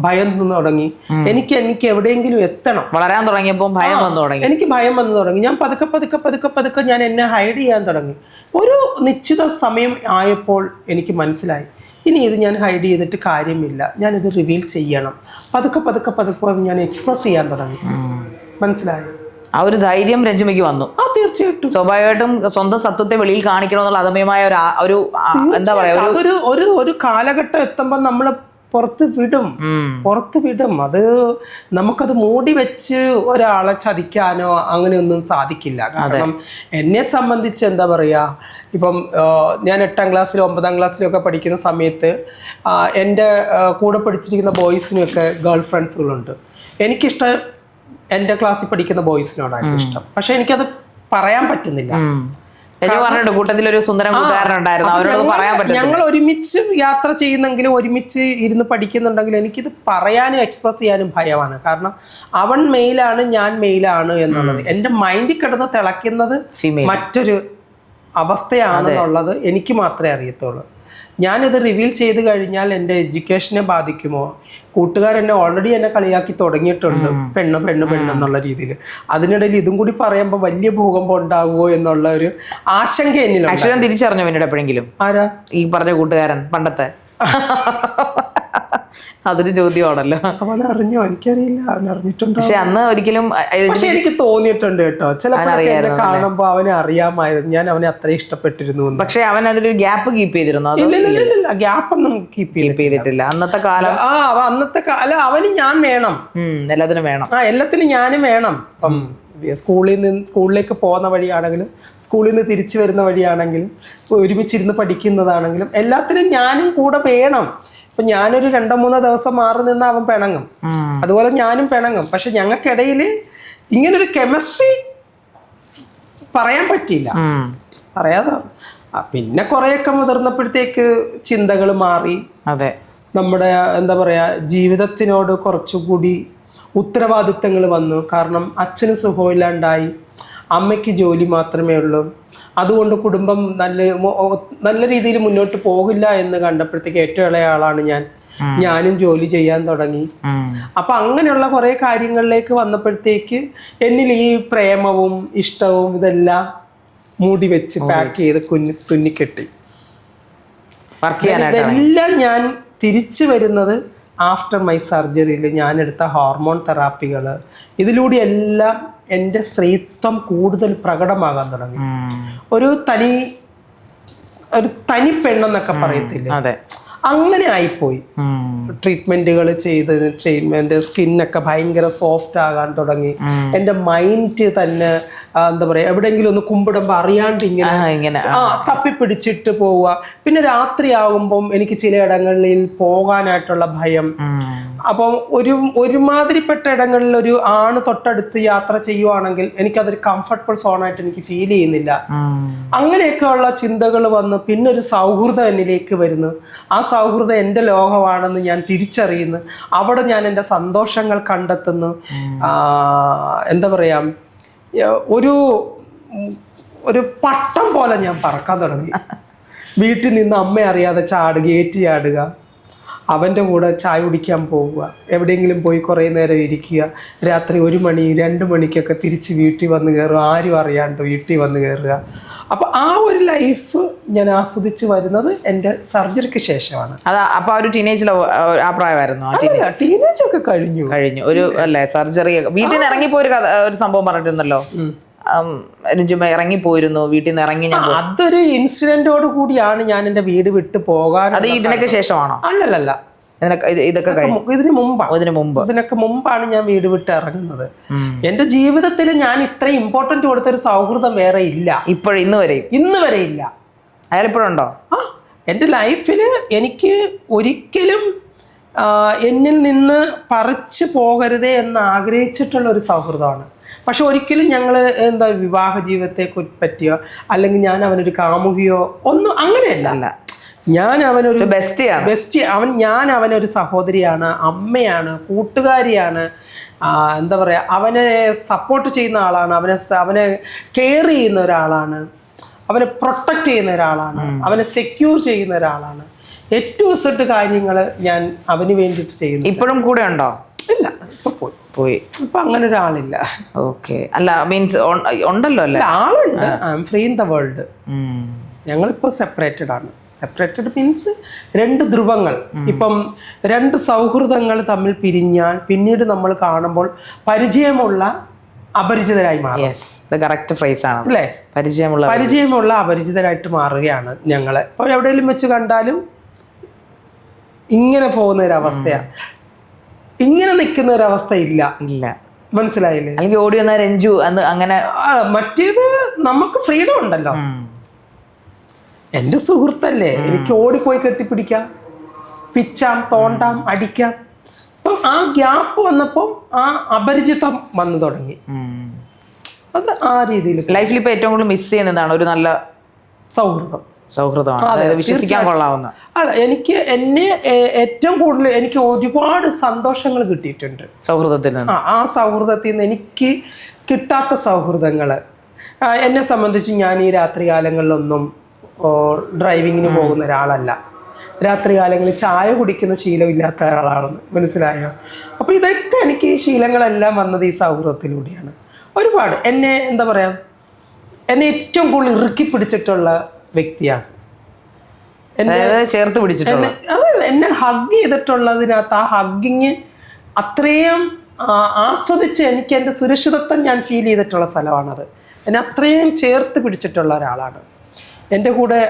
ഭയം തുടങ്ങി, എനിക്ക് എവിടെയെങ്കിലും എത്തണം. വളരാൻ തുടങ്ങിയപ്പോൾ ഭയം വന്നു തുടങ്ങി. എനിക്ക് ഭയം വന്നു തുടങ്ങി. ഞാൻ പതുക്കെ ഞാൻ എന്നെ ഹൈഡ് ചെയ്യാൻ തുടങ്ങി. ഒരു നിശ്ചിത സമയം ആയപ്പോൾ എനിക്ക് മനസ്സിലായി, ഇനി ഇത് ഞാൻ ഹൈഡ് ചെയ്തിട്ട് കാര്യമില്ല, ഞാനിത് റിവീൽ ചെയ്യണം. പതുക്കെ ഞാൻ എക്സ്പ്രസ് ചെയ്യാൻ തുടങ്ങി. മനസ്സിലായോ? ആ ഒരു ധൈര്യം രഞ്ജുമയ്ക്ക് വന്നു. തീർച്ചയായിട്ടും. സ്വാഭാവികമായിട്ടും സ്വന്തം സത്വത്തെ വെളിയിൽ കാണിക്കണമെന്നുള്ള അദമ്യമായ ഒരു എന്താ പറയാ, ഒരു കാലഘട്ടം എത്തുമ്പോൾ നമ്മൾ പുറത്ത് വിടും. അത് നമുക്കത് മൂടി വെച്ച് ഒരാളെ ചതിക്കാനോ അങ്ങനെയൊന്നും സാധിക്കില്ല. കാരണം എന്നെ സംബന്ധിച്ച് എന്താ പറയുക, ഇപ്പം ഞാൻ 8ാം ക്ലാസ്സിലും 9ാം ക്ലാസ്സിലും ഒക്കെ പഠിക്കുന്ന സമയത്ത് എൻ്റെ കൂടെ പഠിച്ചിരിക്കുന്ന ബോയ്സിനൊക്കെ ഗേൾ ഫ്രണ്ട്സുകളുണ്ട്. എനിക്കിഷ്ടം എൻ്റെ ക്ലാസ്സിൽ പഠിക്കുന്ന ബോയ്സിനോടായിരുന്നു ഇഷ്ടം. പക്ഷെ എനിക്കത് പറയാൻ പറ്റുന്നില്ല. കൂട്ടത്തിലൊരു സുന്ദരം കൂട്ടുകാരനുണ്ടായിരുന്നു, അവരോട് പറയാൻ പറ്റില്ല. ഞങ്ങൾ ഒരുമിച്ച് യാത്ര ചെയ്യുന്നെങ്കിലും ഒരുമിച്ച് ഇരുന്ന് പഠിക്കുന്നുണ്ടെങ്കിലും എനിക്കിത് പറയാനും എക്സ്പ്രസ് ചെയ്യാനും ഭയമാണ്. കാരണം അവൻ മെയിലാണ്, ഞാൻ മെയിലാണ് എന്നുള്ളത് എൻ്റെ മൈൻഡിൽ കിടന്ന് തിളയ്ക്കുന്നത് മറ്റൊരു അവസ്ഥയാണെന്നുള്ളത് എനിക്ക് മാത്രമേ അറിയത്തുള്ളൂ. ഞാനിത് റിവീൽ ചെയ്ത് കഴിഞ്ഞാൽ എൻ്റെ എഡ്യൂക്കേഷനെ ബാധിക്കുമോ? കൂട്ടുകാരെന്നെ ഓൾറെഡി എന്നെ കളിയാക്കി തുടങ്ങിയിട്ടുണ്ട്, പെണ്ണ് എന്നുള്ള രീതിയിൽ. അതിനിടയിൽ ഇതും കൂടി പറയുമ്പോൾ വലിയ ഭൂകമ്പം ഉണ്ടാവുമോ എന്നുള്ള ഒരു ആശങ്ക എന്നിലുണ്ട്. അക്ഷരം തിരിച്ചറിഞ്ഞോ പിന്നീട് എപ്പോഴെങ്കിലും? ആരാ ഈ പറഞ്ഞ കൂട്ടുകാരൻ പണ്ടത്തെ? അതൊരു ചോദ്യമാണല്ലോ. അവൻ അറിഞ്ഞോ? എനിക്കറിയില്ല, അവൻ അറിഞ്ഞിട്ടുണ്ടോ? പക്ഷെ അന്ന് ഒരിക്കലും, പക്ഷെ എനിക്ക് തോന്നിയിട്ടുണ്ട് കേട്ടോ, ചിലപ്പോൾ എന്നെ കാണുമ്പോ അവനെ അറിയാമായിരുന്നു, ഞാൻ അവനെ അത്ര ഇഷ്ടപ്പെട്ടിരുന്നു. പക്ഷെ അവൻ അതിലൊരു ഗ്യാപ്പ് കീപ്പ് ചെയ്തിരുന്നു? ഇല്ല, ഗ്യാപ്പ് ഒന്നും കീപ്പ് ചെയ്തിട്ടില്ല. അന്നത്തെ കാലം അവന് ഞാൻ വേണം, എല്ലാത്തിനും വേണം. എല്ലാത്തിനും ഞാനും വേണം. ഇപ്പം സ്കൂളിലേക്ക് പോകുന്ന വഴിയാണെങ്കിലും സ്കൂളിൽ നിന്ന് തിരിച്ചു വരുന്ന വഴിയാണെങ്കിലും ഒരുമിച്ചിരുന്ന് പഠിക്കുന്നതാണെങ്കിലും എല്ലാത്തിനും ഞാനും കൂടെ വേണം. ഇപ്പൊ ഞാനൊരു 2-3 ദിവസം മാറി നിന്ന് അവൻ പിണങ്ങും, അതുപോലെ ഞാനും പിണങ്ങും. പക്ഷെ ഞങ്ങൾക്കിടയിൽ ഇങ്ങനൊരു കെമിസ്ട്രി പറയാൻ പറ്റിയില്ല, പറയാതെ. പിന്നെ കുറെയൊക്കെ മുതിർന്നപ്പോഴത്തേക്ക് ചിന്തകൾ മാറി. അതെ, നമ്മുടെ എന്താ പറയാ, ജീവിതത്തിനോട് കുറച്ചുകൂടി ഉത്തരവാദിത്തങ്ങൾ വന്നു. കാരണം അച്ഛന് സുഖമില്ലാണ്ടായി, അമ്മയ്ക്ക് ജോലി മാത്രമേ ഉള്ളൂ. അതുകൊണ്ട് കുടുംബം നല്ല രീതിയിൽ മുന്നോട്ട് പോകില്ല എന്ന് കണ്ടപ്പോഴത്തേക്ക് ഏറ്റവും ഇളയ ആളാണ് ഞാനും ജോലി ചെയ്യാൻ തുടങ്ങി. അപ്പൊ അങ്ങനെയുള്ള കുറെ കാര്യങ്ങളിലേക്ക് വന്നപ്പോഴത്തേക്ക് എന്നിൽ ഈ പ്രേമവും ഇഷ്ടവും ഇതെല്ലാം മൂടി വെച്ച് പാക്ക് ചെയ്ത് തുന്നിക്കെട്ടി. ഇതെല്ലാം ഞാൻ തിരിച്ചു വരുന്നത് ആഫ്റ്റർ മൈ സർജറിയിൽ ഞാൻ എടുത്ത ഹോർമോൺ തെറാപ്പികൾ, ഇതിലൂടെ എല്ലാം എൻ്റെ സ്ത്രീത്വം കൂടുതൽ പ്രകടമാകാൻ തുടങ്ങി. ഒരു തനി പെണ്ണെന്നൊക്കെ പറയത്തില്ലേ, അങ്ങനെ ആയിപ്പോയി. ട്രീറ്റ്മെന്റുകൾ ട്രീറ്റ്മെന്റ് സ്കിന്നൊക്കെ ഭയങ്കര സോഫ്റ്റ് ആകാൻ തുടങ്ങി. എൻ്റെ മൈൻഡ് തന്നെ എന്താ പറയാ, എവിടെയെങ്കിലും ഒന്ന് കുമ്പിടുമ്പോൾ അറിയാണ്ട് ഇങ്ങനെ തപ്പിപ്പിടിച്ചിട്ട് പോവുക. പിന്നെ രാത്രിയാകുമ്പം എനിക്ക് ചിലയിടങ്ങളിൽ പോകാനായിട്ടുള്ള ഭയം. അപ്പം ഒരുമാതിരിപ്പെട്ട ഇടങ്ങളിൽ ഒരു ആണ് തൊട്ടടുത്ത് യാത്ര ചെയ്യുവാണെങ്കിൽ എനിക്കതൊരു കംഫർട്ടബിൾ സോണായിട്ട് എനിക്ക് ഫീൽ ചെയ്യുന്നില്ല. അങ്ങനെയൊക്കെയുള്ള ചിന്തകൾ വന്ന് പിന്നെ ഒരു സൗഹൃദം എന്നിലേക്ക് വരുന്നു. ആ സൗഹൃദം എൻ്റെ ലോകമാണെന്ന് ഞാൻ തിരിച്ചറിയുന്നു. അവിടെ ഞാൻ എൻ്റെ സന്തോഷങ്ങൾ കണ്ടെത്തുന്നു. എന്താ പറയാ, ഒരു പട്ടം പോലെ ഞാൻ പറക്കാൻ തുടങ്ങി. വീട്ടിൽ നിന്ന് അമ്മ അറിയാതെ ഗേറ്റ് ചാടുക, അവൻ്റെ കൂടെ ചായ കുടിക്കാൻ പോവുക, എവിടെയെങ്കിലും പോയി കുറേ നേരം ഇരിക്കുക, രാത്രി 1 മണി 2 മണിക്കൊക്കെ തിരിച്ച് വീട്ടിൽ വന്ന് കയറുക, ആരും അറിയാണ്ട് വീട്ടിൽ വന്ന് കയറുക. അപ്പോൾ ആ ഒരു ലൈഫ് ഞാൻ ആസ്വദിച്ച് വരുന്നത് എൻ്റെ സർജറിക്ക് ശേഷമാണ്. അപ്പോൾ ഒരു ടീനേജിലോ ആ പ്രായമായിരുന്നു? ടീനേജ് ഒക്കെ കഴിഞ്ഞു ഒരു അല്ലേ സർജറി. വീട്ടിൽ നിന്ന് ഇറങ്ങിപ്പോയൊരു ഒരു സംഭവം പറഞ്ഞിരുന്നല്ലോ, ഇറങ്ങിപ്പോയിരുന്നു വീട്ടിൽ നിന്ന് ഇറങ്ങി. അതൊരു ഇൻസിഡന്റോട് കൂടിയാണ് ഞാൻ എൻ്റെ വീട് വിട്ട് പോകാൻ. അത് ഇതിനൊക്കെ ശേഷമാണോ? അല്ലല്ല, ഇതിനൊക്കെ മുമ്പാണ് ഞാൻ വീട് വിട്ട് ഇറങ്ങുന്നത്. എന്റെ ജീവിതത്തിൽ ഞാൻ ഇത്രയും ഇമ്പോർട്ടന്റ് കൊടുത്തൊരു സൗഹൃദം വേറെ ഇല്ല. ഇന്ന് വരെ ഇല്ല. അയാൾ ഇപ്പോഴുണ്ടോ? എൻ്റെ ലൈഫിൽ എനിക്ക് ഒരിക്കലും എന്നിൽ നിന്ന് പറിച്ചു പോകരുതേ എന്ന് ആഗ്രഹിച്ചിട്ടുള്ള ഒരു സൗഹൃദമാണ്. പക്ഷെ ഒരിക്കലും ഞങ്ങൾ വിവാഹ ജീവിതത്തെ പറ്റിയോ അല്ലെങ്കിൽ ഞാൻ അവനൊരു കാമുകിയോ ഒന്നും അങ്ങനെയല്ല. ഞാൻ അവനൊരു ഞാൻ അവനൊരു സഹോദരിയാണ്, അമ്മയാണ്, കൂട്ടുകാരിയാണ്. എന്താ പറയുക, അവനെ സപ്പോർട്ട് ചെയ്യുന്ന ആളാണ്, അവനെ കെയർ ചെയ്യുന്ന ഒരാളാണ്, അവനെ പ്രൊട്ടക്റ്റ് ചെയ്യുന്ന ഒരാളാണ്, അവനെ സെക്യൂർ ചെയ്യുന്ന ഒരാളാണ്. ഏറ്റവും സെറ്റ് കാര്യങ്ങൾ ഞാൻ അവന് വേണ്ടിയിട്ട് ചെയ്യുന്നു. ഇപ്പോഴും കൂടെ ഉണ്ടോ? ഇല്ല, ഇപ്പൊ പോയി. ഇപ്പൊ അങ്ങനെ ഒരാളില്ല. ഓക്കെ. അല്ല മീൻസ് ഉണ്ടല്ലോ അല്ലേ? ആളുണ്ട്. I am free in the world. ഞങ്ങളിപ്പോൾ സെപ്പറേറ്റഡ് ആണ്. സെപ്പറേറ്റഡ് മീൻസ് 2 ധ്രുവങ്ങൾ. ഇപ്പം 2 സൗഹൃദങ്ങൾ തമ്മിൽ പിരിഞ്ഞാൽ പിന്നീട് നമ്മൾ കാണുമ്പോൾ പരിചയമുള്ള അപരിചിതരായി മാറും. അല്ലേ? പരിചയമുള്ള അപരിചിതരായിട്ട് മാറുകയാണ് ഞങ്ങളെ. ഇപ്പോൾ എവിടെയെങ്കിലും വെച്ച് കണ്ടാലും ഇങ്ങനെ പോകുന്ന ഒരവസ്ഥയാണ്. ഇങ്ങനെ നിൽക്കുന്ന ഒരവസ്ഥ ഇല്ല. മനസ്സിലായില്ലേ? അല്ലെങ്കിൽ ഓടി വന്ന രഞ്ജു അങ്ങനെ. മറ്റേത് നമുക്ക് ഫ്രീഡം ഉണ്ടല്ലോ. എൻ്റെ സുഹൃത്തല്ലേ, എനിക്ക് ഓടിപ്പോയി കെട്ടിപ്പിടിക്കാം, പിച്ചാം, തോണ്ടാം, അടിക്കാം. അപ്പം ആ ഗ്യാപ്പ് വന്നപ്പോൾ ആ അപരിചിതം വന്നു തുടങ്ങി. അത് ആ രീതിയിൽ ലൈഫിൽ ഇപ്പൊ ഏറ്റവും കൂടുതൽ മിസ് ചെയ്യുന്നതാണ് ഒരു നല്ല സൗഹൃദമാണ്, വിശ്വസിക്കാൻ കൊള്ളാവുന്ന. അല്ല, എന്നെ ഏറ്റവും കൂടുതൽ എനിക്ക് ഒരുപാട് സന്തോഷങ്ങൾ കിട്ടിയിട്ടുണ്ട് സൗഹൃദത്തിൽ നിന്ന്. ആ സൗഹൃദത്തിൽ നിന്ന് എനിക്ക് കിട്ടാത്ത സൗഹൃദങ്ങൾ എന്നെ സംബന്ധിച്ച്, ഞാൻ ഈ രാത്രികാലങ്ങളിലൊന്നും ഡ്രൈവിങ്ങിന് പോകുന്ന ഒരാളല്ല. രാത്രികാലങ്ങളിൽ ചായ കുടിക്കുന്ന ശീലമില്ലാത്ത ഒരാളാണ്. മനസ്സിലായോ? അപ്പോൾ ഇതൊക്കെ എനിക്ക് ഈ ശീലങ്ങളെല്ലാം വന്നത് ഈ സൗഹൃദത്തിലൂടെയാണ്. ഒരുപാട് എന്നെ എന്താ പറയുക, എന്നെ ഏറ്റവും കൂടുതൽ ഇറുക്കി പിടിച്ചിട്ടുള്ള വ്യക്തിയാണ്. ചേർത്ത് പിടിച്ചിട്ടുള്ള, അതായത് എന്നെ ഹഗ് ചെയ്തിട്ടുള്ളതിനകത്ത് ആ ഹഗ്ഗിങ് അത്രയും ആസ്വദിച്ച് എനിക്ക് എൻ്റെ സുരക്ഷിതത്വം ഞാൻ ഫീൽ ചെയ്തിട്ടുള്ള സ്ഥലമാണത്. എന്നെ അത്രയും ചേർത്ത് പിടിച്ചിട്ടുള്ള ഒരാളാണ്. എൻ്റെ കൂടെ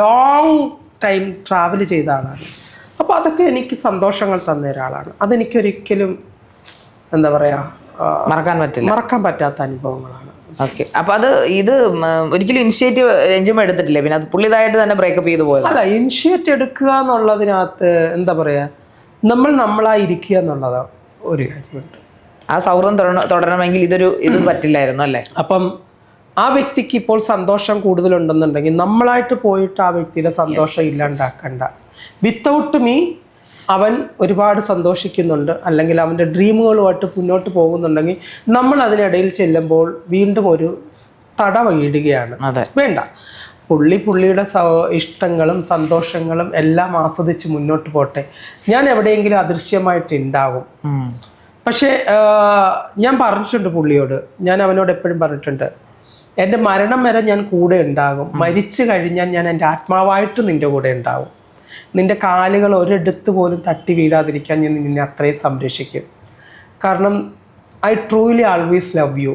ലോങ് ടൈം ട്രാവൽ ചെയ്ത ആളാണ്. അപ്പോൾ അതൊക്കെ എനിക്ക് സന്തോഷങ്ങൾ തന്ന ഒരാളാണ്. അതെനിക്കൊരിക്കലും എന്താ പറയുക മറക്കാൻ പറ്റാത്ത അനുഭവങ്ങളാണ്. ഓക്കെ. അപ്പോൾ ഇത് ഒരിക്കലും ഇനിഷ്യേറ്റീവ് രഞ്ജുമ എടുത്തിട്ടില്ലേ? പിന്നെ അത് പുള്ളിതായിട്ട് തന്നെ ബ്രേക്കപ്പ് ചെയ്തു പോയത്? അല്ല, ഇനിഷ്യേറ്റ് എടുക്കുക എന്നുള്ളതിനകത്ത് എന്താ പറയുക, നമ്മളായിരിക്കുക എന്നുള്ളത് ഒരു കാര്യമുണ്ട്. ആ സൗഹൃദം തുടരണമെങ്കിൽ ഇത് പറ്റില്ലായിരുന്നു അല്ലേ? അപ്പം ആ വ്യക്തിക്ക് ഇപ്പോൾ സന്തോഷം കൂടുതലുണ്ടെന്നുണ്ടെങ്കിൽ നമ്മളായിട്ട് പോയിട്ട് ആ വ്യക്തിയുടെ സന്തോഷം ഇല്ലാണ്ടാക്കണ്ട. വിത്തൗട്ട് മീ അവൻ ഒരുപാട് സന്തോഷിക്കുന്നുണ്ട്, അല്ലെങ്കിൽ അവൻ്റെ ഡ്രീമുകളുമായിട്ട് മുന്നോട്ട് പോകുന്നുണ്ടെങ്കിൽ നമ്മൾ അതിനിടയിൽ ചെല്ലുമ്പോൾ വീണ്ടും ഒരു തട വീഴുകയാണ്. വേണ്ട, പുള്ളിയുടെ ഇഷ്ടങ്ങളും സന്തോഷങ്ങളും എല്ലാം ആസ്വദിച്ച് മുന്നോട്ട് പോട്ടെ. ഞാൻ എവിടെയെങ്കിലും അദൃശ്യമായിട്ടുണ്ടാകും. പക്ഷേ ഞാൻ പറഞ്ഞിട്ടുണ്ട് പുള്ളിയോട്, ഞാൻ അവനോട് എപ്പോഴും പറഞ്ഞിട്ടുണ്ട്, എൻ്റെ മരണം വരെ ഞാൻ കൂടെ ഉണ്ടാകും. മരിച്ചു കഴിഞ്ഞാൽ ഞാൻ എൻ്റെ ആത്മാവായിട്ട് നിൻ്റെ കൂടെ ഉണ്ടാവും. നിൻ്റെ കാലുകൾ ഒരിടത്ത് പോലും തട്ടി വീഴാതിരിക്കാൻ ഞാൻ നിന്നെ അത്രയും സംരക്ഷിക്കും. കാരണം I truly always love U.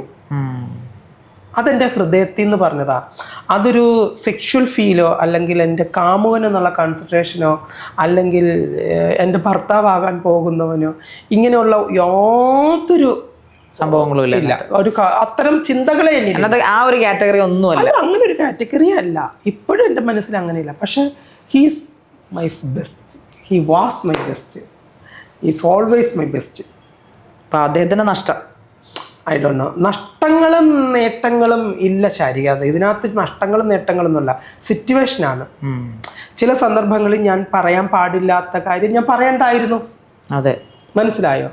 അതെൻ്റെ ഹൃദയത്തിൽ നിന്ന് പറഞ്ഞതാ. അതൊരു സെക്ഷൽ ഫീലോ അല്ലെങ്കിൽ എൻ്റെ കാമുകൻ എന്നുള്ള കൺസിഡറേഷനോ അല്ലെങ്കിൽ എൻ്റെ ഭർത്താവാകാൻ പോകുന്നവനോ ഇങ്ങനെയുള്ള യാതൊരു സംഭവങ്ങളും ഇല്ല. ഒരു അത്തരം ചിന്തകളെ ആ ഒരു കാറ്റഗറി ഒന്നുമല്ല. അങ്ങനെ ഒരു കാറ്റഗറി അല്ല. ഇപ്പോഴും എൻ്റെ മനസ്സിൽ അങ്ങനെയില്ല. പക്ഷെ he's my best. He was my best. Is always my best. അപ്പം അദ്ദേഹത്തിന് നഷ്ടം ഐ ഡോണ്ട് നോ. നഷ്ടങ്ങളും നേട്ടങ്ങളും ഇല്ല ശാരിക. ഇതിനകത്ത് നഷ്ടങ്ങളും നേട്ടങ്ങളൊന്നുമല്ല, സിറ്റുവേഷനാണ്. ചില സന്ദർഭങ്ങളിൽ ഞാൻ പറയാൻ പാടില്ലാത്ത കാര്യം ഞാൻ പറയണ്ടായിരുന്നു. അതെ, മനസ്സിലായോ?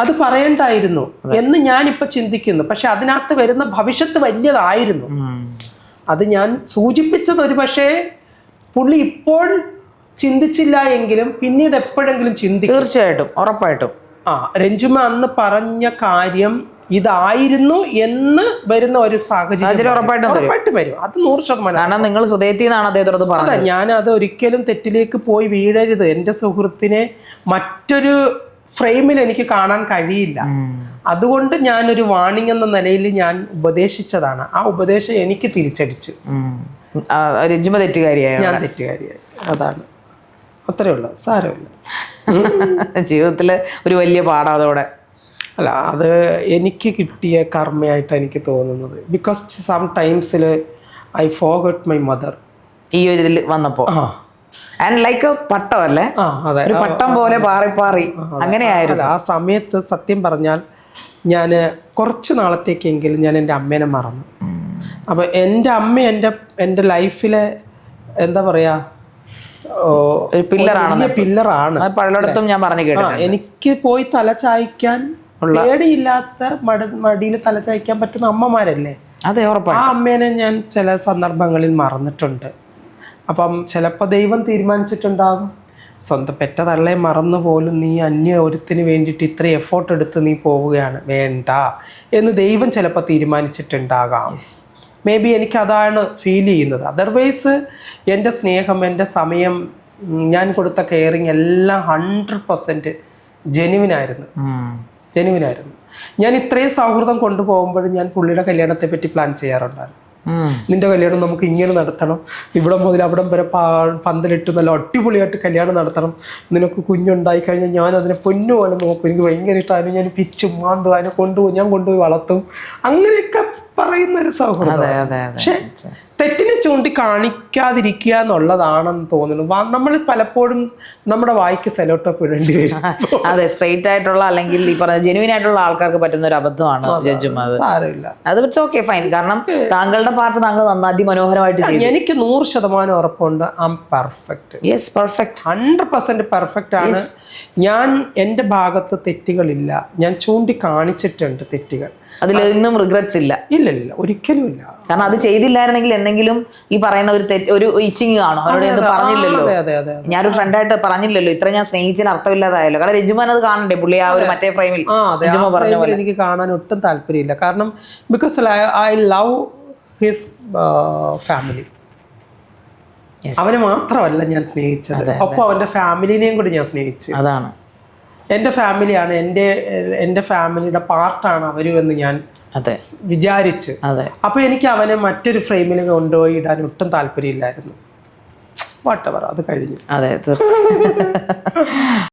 അത് പറയണ്ടായിരുന്നു എന്ന് ഞാനിപ്പോൾ ചിന്തിക്കുന്നു. പക്ഷെ അതിനകത്ത് വരുന്ന ഭവിഷ്യത്ത് വലിയതായിരുന്നു. അത് ഞാൻ സൂചിപ്പിച്ചത് ഒരു പക്ഷേ പുള്ളി ഇപ്പോൾ ചിന്തിച്ചില്ല എങ്കിലും പിന്നീട് എപ്പോഴെങ്കിലും ചിന്തിക്കും. തീർച്ചയായിട്ടും, ഉറപ്പായിട്ടും. രഞ്ജുമ അന്ന് പറഞ്ഞ കാര്യം ഇതായിരുന്നു എന്ന് വരുന്ന ഒരു സാഹചര്യം ഉറപ്പായിട്ടും വരും. അത് 100%. കാരണം നിങ്ങൾ ഹൃദയത്തിൽ നിന്നാണ് അദ്ദേഹത്തോട് പറഞ്ഞത്. അതെ, ഞാൻ അത് ഒരിക്കലും തെറ്റിലേക്ക് പോയി വീഴരുത്. എൻ്റെ സുഹൃത്തിനെ മറ്റൊരു ഫ്രെയിമിൽ എനിക്ക് കാണാൻ കഴിയില്ല. അതുകൊണ്ട് ഞാനൊരു വാണിംഗ് എന്ന നിലയിൽ ഞാൻ ഉപദേശിച്ചതാണ്. ആ ഉപദേശം എനിക്ക് തിരിച്ചടിച്ചു. രഞ്ജുമ തെറ്റുകാരിയായി, ഞാൻ തെറ്റുകാരിയായി. അതാണ്, അത്രേ ഉള്ളൂ. സാരമില്ല. ജീവിതത്തിൽ ഒരു വലിയ പാഠം അതോടെ. അല്ല, അത് എനിക്ക് കിട്ടിയ കർമ്മയായിട്ട് എനിക്ക് തോന്നുന്നത്. ബിക്കോസ് സം ടൈംസിൽ ഐ ഫോർഗോട്ട് മൈ മദർ. ഈ ഒരു ഇതിൽ വന്നപ്പോൾ ലൈക്ക് പട്ടം അല്ലേ, ഒരു പട്ടം പോലെ പാറി അങ്ങനെയായിരുന്നു ആ സമയത്ത്. സത്യം പറഞ്ഞാൽ ഞാൻ കുറച്ച് നാളത്തേക്കെങ്കിലും ഞാൻ എൻ്റെ അമ്മേനെ മറന്നു. അപ്പോൾ എൻ്റെ അമ്മ എൻ്റെ ലൈഫിലെ എന്താ പറയുക ഒരു പില്ലറാണ്. പലയിടത്തും ഞാൻ പറഞ്ഞു കേട്ടോ. എനിക്ക് പോയി തല ചായ്ക്കാൻ പേടിയില്ലാത്ത മടിയിൽ തല ചായ്ക്കാൻ പറ്റുന്ന അമ്മമാരല്ലേ. അതെ, ഉറപ്പാണ്. ആ അമ്മേനെ ഞാൻ ചില സന്ദർഭങ്ങളിൽ മറന്നിട്ടുണ്ട്. അപ്പം ചിലപ്പോൾ ദൈവം തീരുമാനിച്ചിട്ടുണ്ടാകും, സ്വന്തം പെറ്റ തള്ളയെ മറന്നു പോലും നീ അന്യ ഒരുത്തിന് വേണ്ടിയിട്ട് ഇത്ര എഫേർട്ട് എടുത്ത് നീ പോവുകയാണ്, വേണ്ട എന്ന് ദൈവം ചിലപ്പോൾ തീരുമാനിച്ചിട്ടുണ്ടാകാം. മേ ബി എനിക്കതാണ് ഫീൽ ചെയ്യുന്നത്. അതർവൈസ് എൻ്റെ സ്നേഹം, എൻ്റെ സമയം, ഞാൻ കൊടുത്ത കെയറിങ് എല്ലാം 100% ജെനുവിനായിരുന്നു. ഞാൻ ഇത്രയും സൗഹൃദം കൊണ്ടുപോകുമ്പോഴും ഞാൻ പുള്ളിയുടെ കല്യാണത്തെ പറ്റി പ്ലാൻ ചെയ്യാറുണ്ടായിരുന്നു. നിന്റെ കല്യാണം നമുക്ക് ഇങ്ങനെ നടത്തണം, ഇവിടെ മുതൽ അവിടം വരെ പന്തലിട്ട് നല്ല അടിപൊളിയായിട്ട് കല്യാണം നടത്തണം, നിനക്ക് കുഞ്ഞുണ്ടായി കഴിഞ്ഞാൽ ഞാൻ അതിനെ പൊന്നുപോലെ നോക്കും, എനിക്ക് ഭയങ്കര ഇഷ്ടമാണ്, ഞാൻ പിച്ചും മാണ്ടും അതിനെ ഞാൻ കൊണ്ടുപോയി വളർത്തും, അങ്ങനെയൊക്കെ പറയുന്ന ഒരു സൗഹൃദം. പക്ഷെ തെറ്റിനെ ചൂണ്ടി കാണിക്കാതിരിക്കുക എന്നുള്ളതാണെന്ന് തോന്നുന്നു. നമ്മൾ പലപ്പോഴും നമ്മുടെ വായിക്ക് സെലോട്ടോപ്പ് ഇടേണ്ടി വരും. അതെ, സ്ട്രെയിറ്റ് ആയിട്ടുള്ള അല്ലെങ്കിൽ ഈ പറഞ്ഞ ജെനുവിൻ ആയിട്ടുള്ള ആൾക്കാർക്ക് പറ്റുന്ന ഒരു അബദ്ധമാണ്. സാരമില്ല, അത് ഇറ്റ്സ് ഓക്കെ, ഫൈൻ. കാരണം താങ്കളുടെ പാർട്ട് താങ്കൾ നന്നായി മനോഹരമായിട്ട് ചെയ്തു. എനിക്ക് 100% ഉറപ്പുണ്ട്. I am perfect. Yes, perfect, 100% perfect ആണ്. ഞാൻ എൻ്റെ ഭാഗത്ത് തെറ്റുകളില്ല. ഞാൻ ചൂണ്ടിക്കാണിച്ചിട്ടുണ്ട് തെറ്റുകൾ. അതിലൊന്നും റിഗ്രറ്റ്സ് ഇല്ല. ഇല്ല, ഒരിക്കലും ഇല്ല. കാരണം അത് ചെയ്തില്ലായിരുന്നെങ്കിൽ എന്തെങ്കിലും ഈ പറയുന്ന ഒരു ഇച്ചിങ് കാണും. അവരോട് പറഞ്ഞില്ലല്ലോ, ഞാനൊരു ഫ്രണ്ടായിട്ട് പറഞ്ഞില്ലല്ലോ, ഇത്ര ഞാൻ സ്നേഹിച്ചതിന് അർത്ഥമില്ലാതായല്ലോ. കാരണം രഞ്ജുമാൻ അത് കാണണ്ടേ, പുള്ളി ആ ഒരു മറ്റേ ഫ്രെയിമിൽ എനിക്ക് കാണാൻ ഒട്ടും താല്പര്യമില്ല. കാരണം because I love his family. അവനെ മാത്രമല്ല ഞാൻ സ്നേഹിച്ചത്, ഒപ്പം അവൻ്റെ ഫാമിലിനെയും കൂടി ഞാൻ സ്നേഹിച്ചു. അതാണ് എൻ്റെ ഫാമിലിയാണ്, എൻ്റെ ഫാമിലിയുടെ പാർട്ടാണ് അവരും എന്ന് ഞാൻ വിചാരിച്ച്. അപ്പൊ എനിക്ക് അവനെ മറ്റൊരു ഫ്രെയിമിൽ കൊണ്ടുപോയി ഇടാൻ ഒട്ടും താല്പര്യമില്ലായിരുന്നു. വാട്ടെവർ, അത് കഴിഞ്ഞു. അതെ, തീർച്ചയായും.